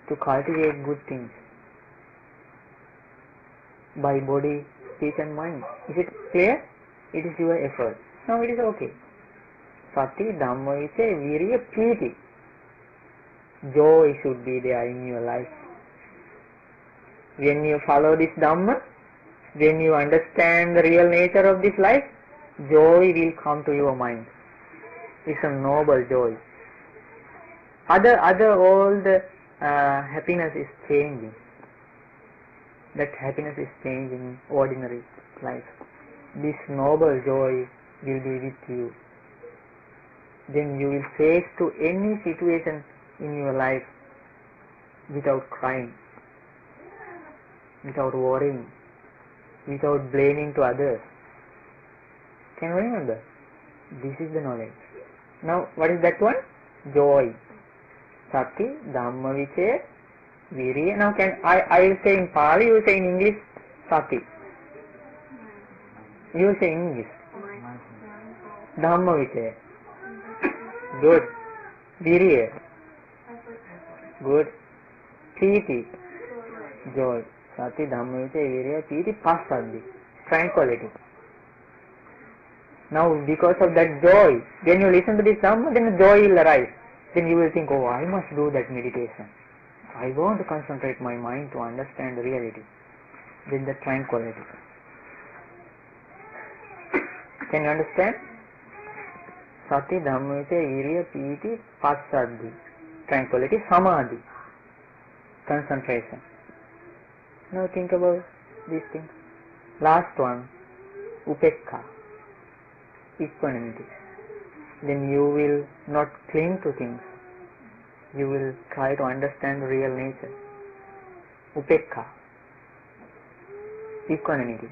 to cultivate good things by body, speech and mind. Is it clear? It is your effort. Now it is okay. Sati, Dhamma Vicaya, Virya, Priti. Joy should be there in your life. When you follow this Dhamma, when you understand the real nature of this life, joy will come to your mind. It's a noble joy. Other all the happiness is changing. That happiness is changing in ordinary life. This noble joy will be with you. Then you will face to any situation in your life without crying, without worrying, without blaming to others. Can you remember? This is the knowledge. Now, what is that one? Joy. Sati, Dhamma Vicaya, Virya. Now, I will say in Pali, you will say in English, Sati. You will say in English. Dhamma Vicaya. Good. Virya. Good. Priti. Joy. Sati, Dhamma Vicaya, Virya, Priti, Passadhi. Tranquility. Now, because of that joy, when you listen to this Dhamma, then the joy will arise. Then you will think, oh, I must do that meditation. I want to concentrate my mind to understand the reality. Then the tranquility. Can you understand? Sati, Dhamma Vicaya, Virya, Priti, Passadhi. Tranquility, Samadhi. Concentration. Now think about these things. Last one, Upekha. Equanimity. Then you will not cling to things. You will try to understand the real nature. Upekha. Equanimity.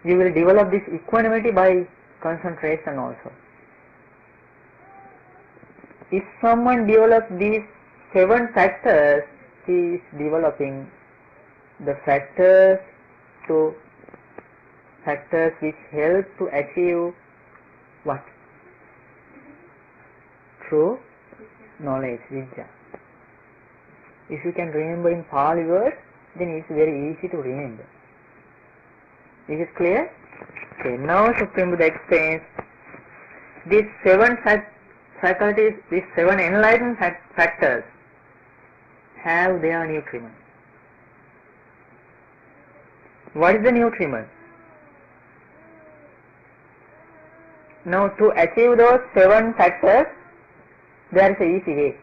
You will develop this equanimity by concentration also. If someone develops these 7 factors, he is developing the factors which help to achieve what? True knowledge, Vidya. If you can remember in Pali words, then it's very easy to remember. Is it clear? Okay, now Supreme Buddha explains these 7 faculties, these 7 enlightened factors have their nutriment. What is the nutriment? Now to achieve those 7 factors, there is an easy way.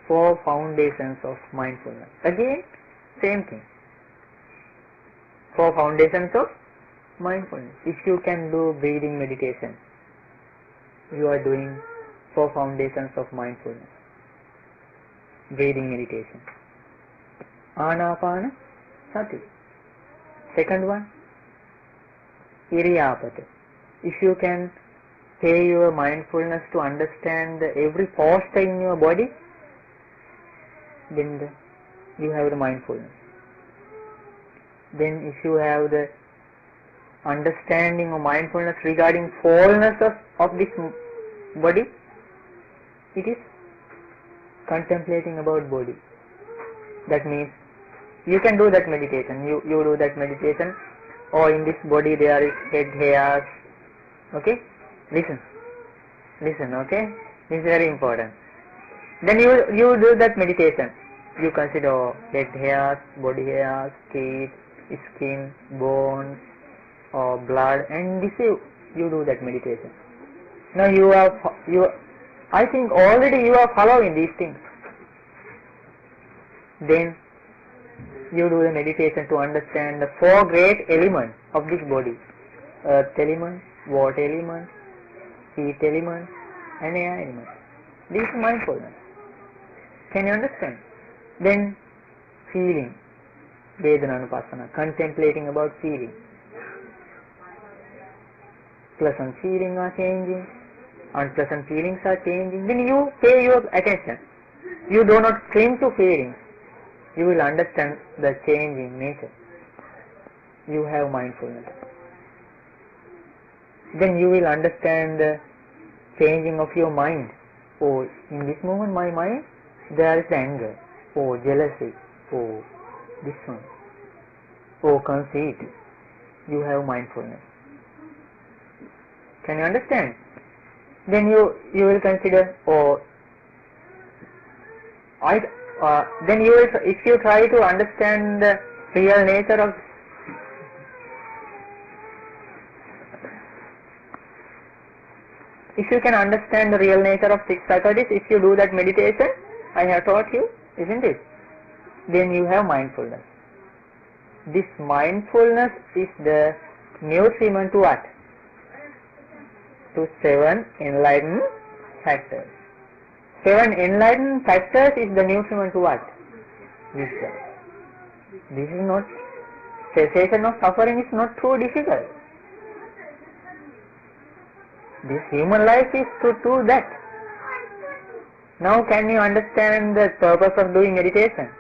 4 foundations of mindfulness. Again, same thing. 4 foundations of mindfulness. If you can do breathing meditation, you are doing 4 foundations of mindfulness. Breathing meditation. Anapana Sati. Second one, Iriyapata. If you can pay your mindfulness to understand every posture in your body, then you have the mindfulness. Then if you have the understanding of mindfulness regarding fullness of this body, it is contemplating about body. That means you can do that meditation. You do that meditation. Oh, in this body there is head, hairs. Okay? Listen, okay? This is very important. Then you do that meditation. You consider head hairs, body hairs, teeth, skin, bones, or blood, and this you do that meditation. Now I think already you are following these things. Then you do the meditation to understand the 4 great elements of this body: earth element, water element, heat element, and air element. This is mindfulness. Can you understand? Then feeling, Vedananupassana, contemplating about feeling. Pleasant feelings are changing, unpleasant feelings are changing. Then you pay your attention. You do not cling to feelings. You will understand the changing nature. You have mindfulness. Then you will understand the changing of your mind. Oh, in this moment my mind, there is anger. Oh, jealousy. Oh, this one. Oh, conceit. You have mindfulness. Can you understand? Then you will consider, then you will, if you try to understand the real nature of if you can understand the real nature of 6 faculties, if you do that meditation, I have taught you, isn't it? Then you have mindfulness. This mindfulness is the nutriment to what? To 7 enlightened factors. 7 enlightened factors is the nutriment to what? Wisdom. This is not, cessation of suffering is not too difficult. This human life is to do that. Now can you understand the purpose of doing meditation?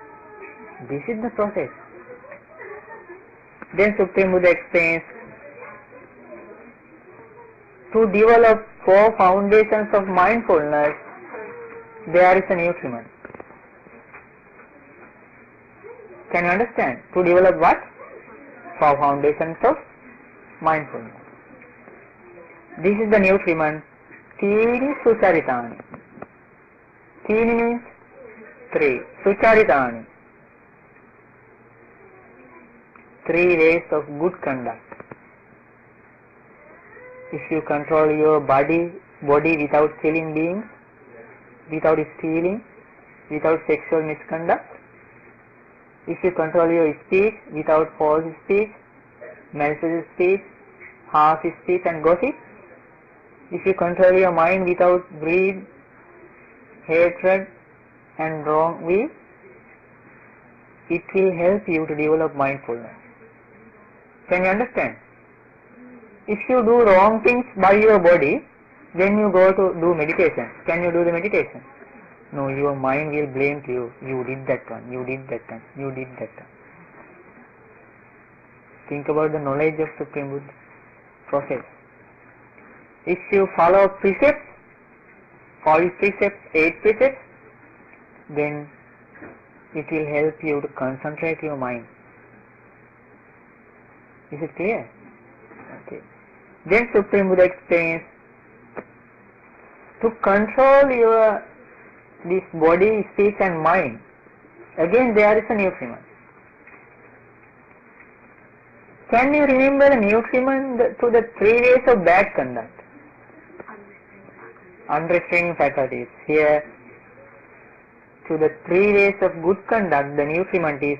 This is the process. Then Supreme Buddha explains, to develop 4 foundations of mindfulness, there is a nutriment. Can you understand? To develop what? 4 foundations of mindfulness. This is the nutriment. Tini sucharitani. Tini means 3. Sucharitani. 3 ways of good conduct. If you control your body without killing beings, without stealing, without sexual misconduct, if you control your speech without false speech, malicious speech, harsh speech and gossip, if you control your mind without greed, hatred and wrong will, it will help you to develop mindfulness. Can you understand? If you do wrong things by your body, then you go to do meditation. Can you do the meditation? No, your mind will blame to you. You did that one, you did that one, you did that one. Think about the knowledge of Supreme Buddha process. If you follow precepts, 5 precepts, 8 precepts, then it will help you to concentrate your mind. Is it clear? Okay. Then Supreme Buddha explains, to control your this body, speech and mind, again there is a nutriment. Can you remember the nutriment to the 3 ways of bad conduct? Unrestraining faculties. Here, to the 3 ways of good conduct, the nutriment is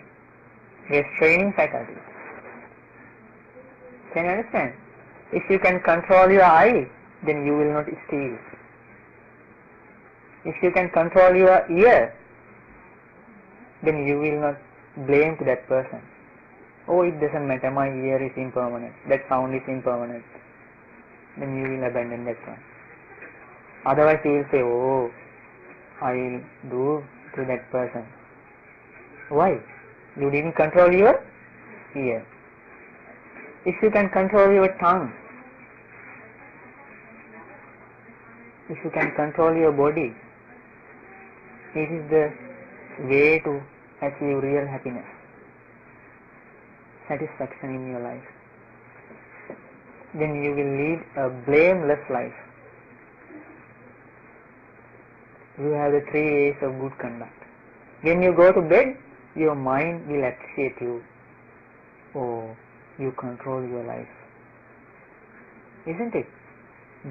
restraining faculties. Can you understand? If you can control your eye, then you will not steal. If you can control your ear, then you will not blame to that person. Oh, it doesn't matter, my ear is impermanent, that sound is impermanent. Then you will abandon that one. Otherwise you will say, oh, I will do to that person. Why? You didn't control your ear. If you can control your tongue, if you can control your body, it is the way to achieve real happiness, satisfaction in your life. Then you will lead a blameless life. You have the 3 ways of good conduct. When you go to bed, your mind will appreciate you. Oh, you control your life. Isn't it?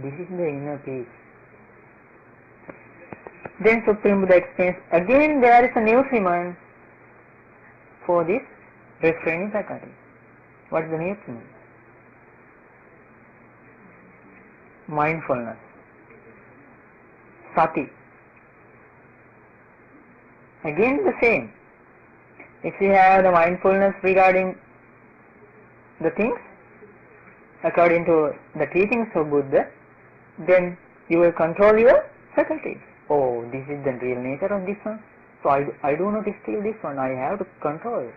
This is the inner peace. Then Supreme Buddha explains, again there is a nutriment for this restraining faculty. What is the nutriment? Mindfulness. Sati. Again the same. If you have the mindfulness regarding the things according to the teachings of Buddha, then you will control your faculties. Oh, this is the real nature of this one. So I do not steal this one. I have to control it.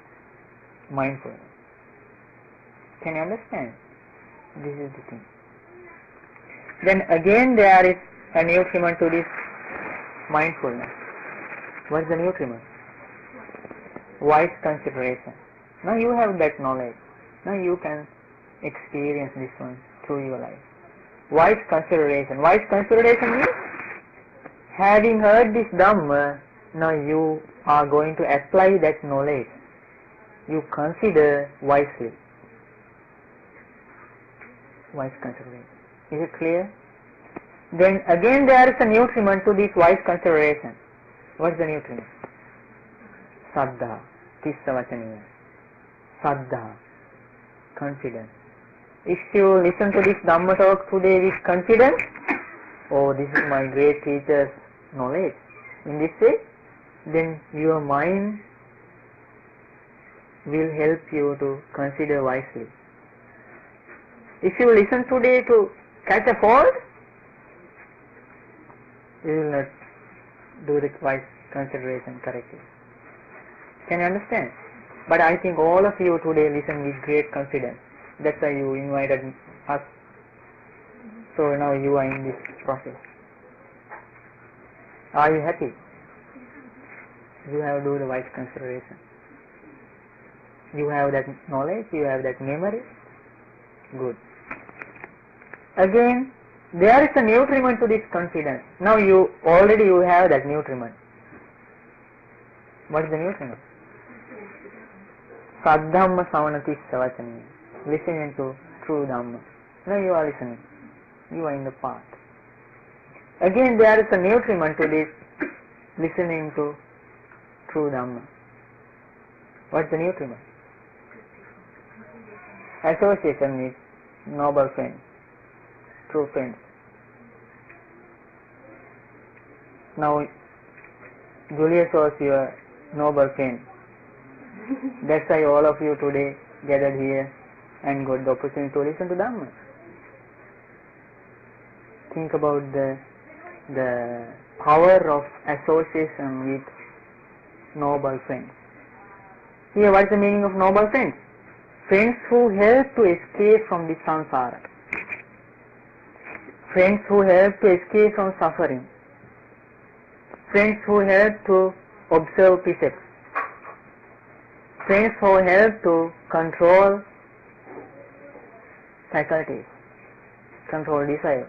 Mindfulness. Can you understand? This is the thing. Then again there is a nutriment to this mindfulness. What is the nutriment? Wise consideration. Now you have that knowledge. Now you can experience this one through your life. Wise consideration. Wise consideration means having heard this Dhamma, now you are going to apply that knowledge. You consider wisely. Wise consideration. Is it clear? Then again there is a nutriment to this wise consideration. What is the nutriment? Saddha. Tissa vachaniya. Saddha. Confidence. If you listen to this Dhamma talk today with confidence, oh, this is my great teacher's knowledge. In this way, then your mind will help you to consider wisely. If you listen today to catch a fault, you will not do the wise consideration correctly. Can you understand? But I think all of you today listen with great confidence. That's why you invited us. So now you are in this process. Are you happy? You have to do the wise consideration. You have that knowledge, you have that memory. Good. Again, there is a nutriment to this confidence. Now you have that nutriment. What is the nutriment? Saddhamma savanatissa vachaniya. Listening to true Dhamma. Now you are listening. You are in the path. Again there is a nutriment to this listening to true Dhamma. What is the nutriment? Association with noble friends, true friends. Now Julius was your noble friend. That's why all of you today gathered here and got the opportunity to listen to Dhamma. Think about the power of association with noble friends. Here, what is the meaning of noble friends? Friends who help to escape from the samsara. Friends who help to escape from suffering. Friends who help to observe precepts. Friends who help to control faculties, control desire.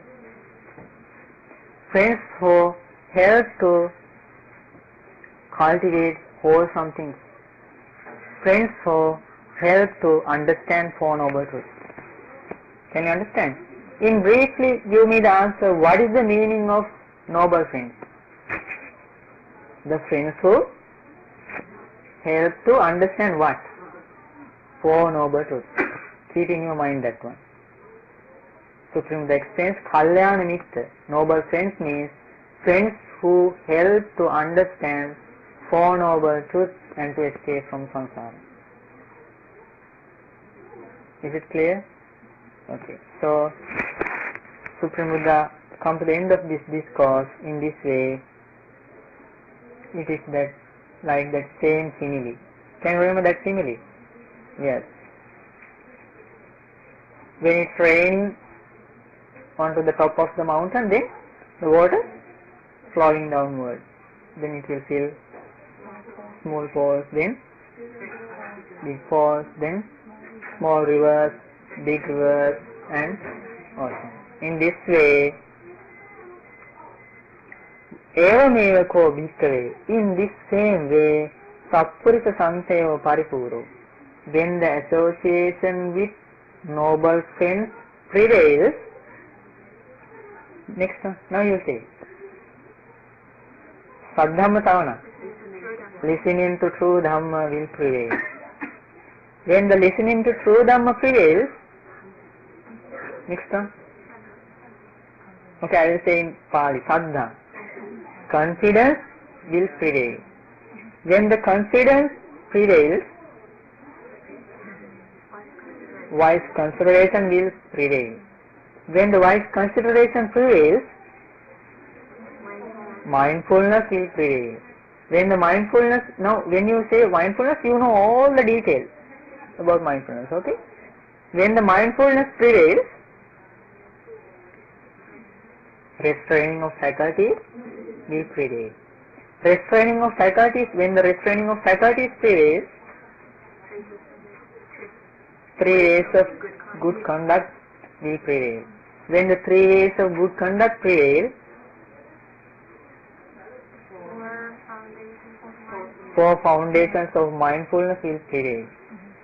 Friends who help to cultivate wholesome things. Friends who help to understand Four Noble Truths. Can you understand? In briefly, give me the answer. What is the meaning of noble friends? The friends who help to understand what? Four Noble Truths. Keep in your mind that one. Supreme Buddha explains, Kalyana Mitra, noble friends means friends who help to understand Four Noble Truths and to escape from samsara. Is it clear? Okay. So, Supreme Buddha come to the end of this discourse in this way. It is that, like that same simile. Can you remember that simile? Yes. When it's raining onto the top of the mountain, then the water flowing downward. Then it will fill small falls, then big falls, then small rivers, big rivers, and ocean. In this way, Evameva ko bhikkhave, in this same way, Sappurisa Sansayo Paripuro, when the association with noble friends prevails. Next one, now you say. Sadhamma Tavana. Listening to true Dhamma will prevail. When the listening to true Dhamma prevails, next one. Okay, I will say in Pali, Saddha. Confidence will prevail. When the confidence prevails, wise consideration will prevail. When the wise consideration prevails, mindfulness will prevail. When the mindfulness, now when you say mindfulness, you know all the details about mindfulness, okay? When the mindfulness prevails, restraining of faculties will prevail. Restraining of faculties, when the restraining of faculties prevails, 3 ways of good conduct will prevail. When the 3 ways of good conduct prevail, 4 foundations of mindfulness will prevail.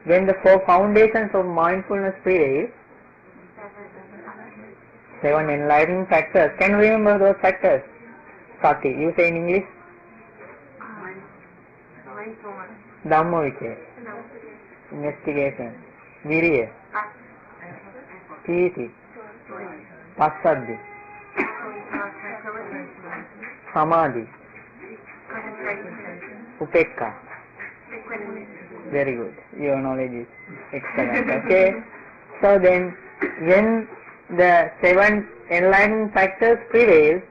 When the 4 foundations of mindfulness prevail, 7 enlightening factors. Can you remember those factors? Sati, you say in English? Dhammovicaya, investigation. Viriya, Piti, Passaddi, Samadhi, Upekka. Very good. Your knowledge is excellent. Okay. So then, when the 7 enlightening factors prevail,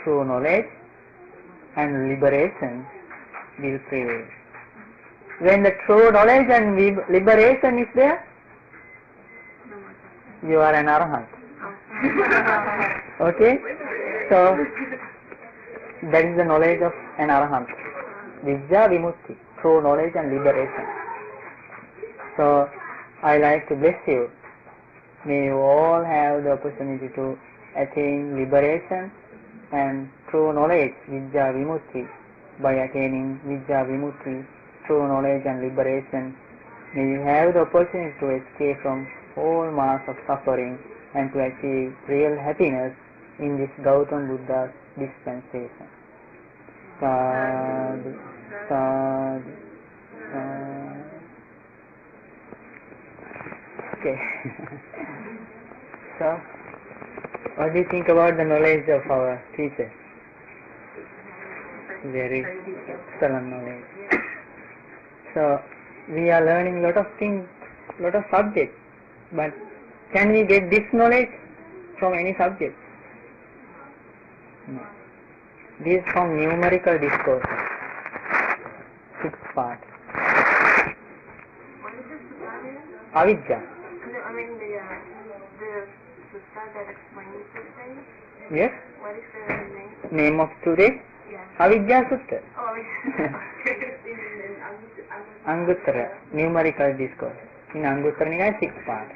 true knowledge and liberation will prevail. When the true knowledge and liberation is there, you are an arahant. Okay? So, that is the knowledge of an arahant. Vijja Vimutti, true knowledge and liberation. So, I like to bless you. May you all have the opportunity to attain liberation and true knowledge, Vijja Vimutti. By attaining Vijja Vimutti, true knowledge and liberation, may you have the opportunity to escape from all mass of suffering and to achieve real happiness in this Gautam Buddha's dispensation. Sadhu, sadhu, sadhu. Okay. So, what do you think about the knowledge of our teacher? Very excellent knowledge. So, we are learning lot of things, lot of subjects, but can we get this knowledge from any subject? No. This is from numerical discourse, 6th part. What is this again? Avidya. No, I mean the sutta that explains this thing. Yes? What is the name? Name of today? Yeah. Avidya Sutta. Oh, Anguttara, numerical discourse. In Anguttara Nikaya, 6th part.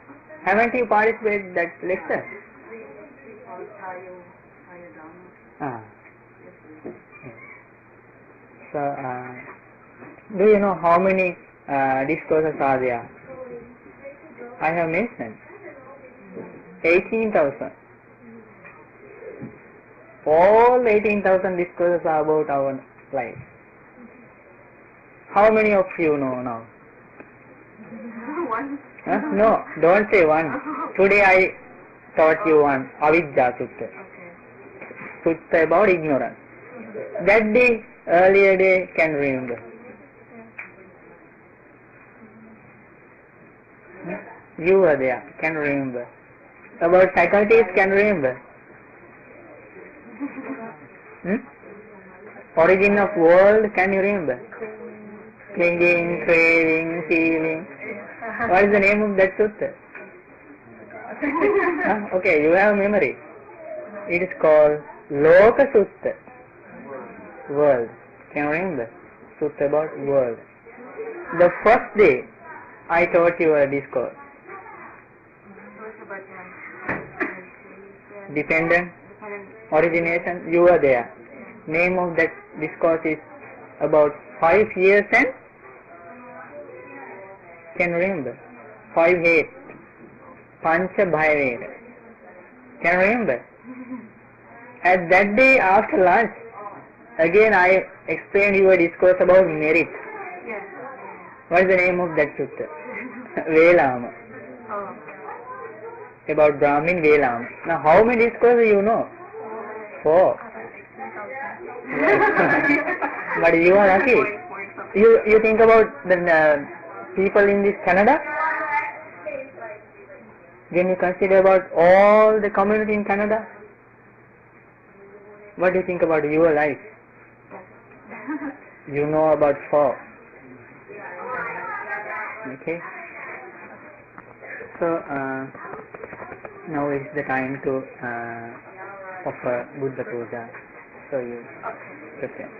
Haven't you participated that lecture? Ah. So, Do you know how many discourses are there? I have mentioned 18,000. All 18,000 discourses are about our life. How many of you know now? One. No, don't say one. Today I taught you one, Avidya Sutta. Okay. Sutta about ignorance. That day, earlier day, can remember. You were there, can remember. About faculties, can remember. Origin of world, can you remember? Clinging, craving, feeling. What is the name of that sutta? Okay, you have memory. It is called Loka Sutta. World. Can you remember? Sutta about world. The first day, I taught you a discourse. Dependent, origination, you were there. Name of that discourse is about 5 years and can you remember? 5 hate. Pancha Bhavera. Can you remember? At that day after lunch, again I explained you a discourse about merit. Yes. What is the name of that sutta? Velama. Oh. About Brahmin Velama. Now how many discourses you know? 4. But you are lucky. You think about the people in this Canada? When you consider about all the community in Canada, what do you think about your life? You know about 4. Okay. So now is the time to offer Buddha Puja. So you prepare.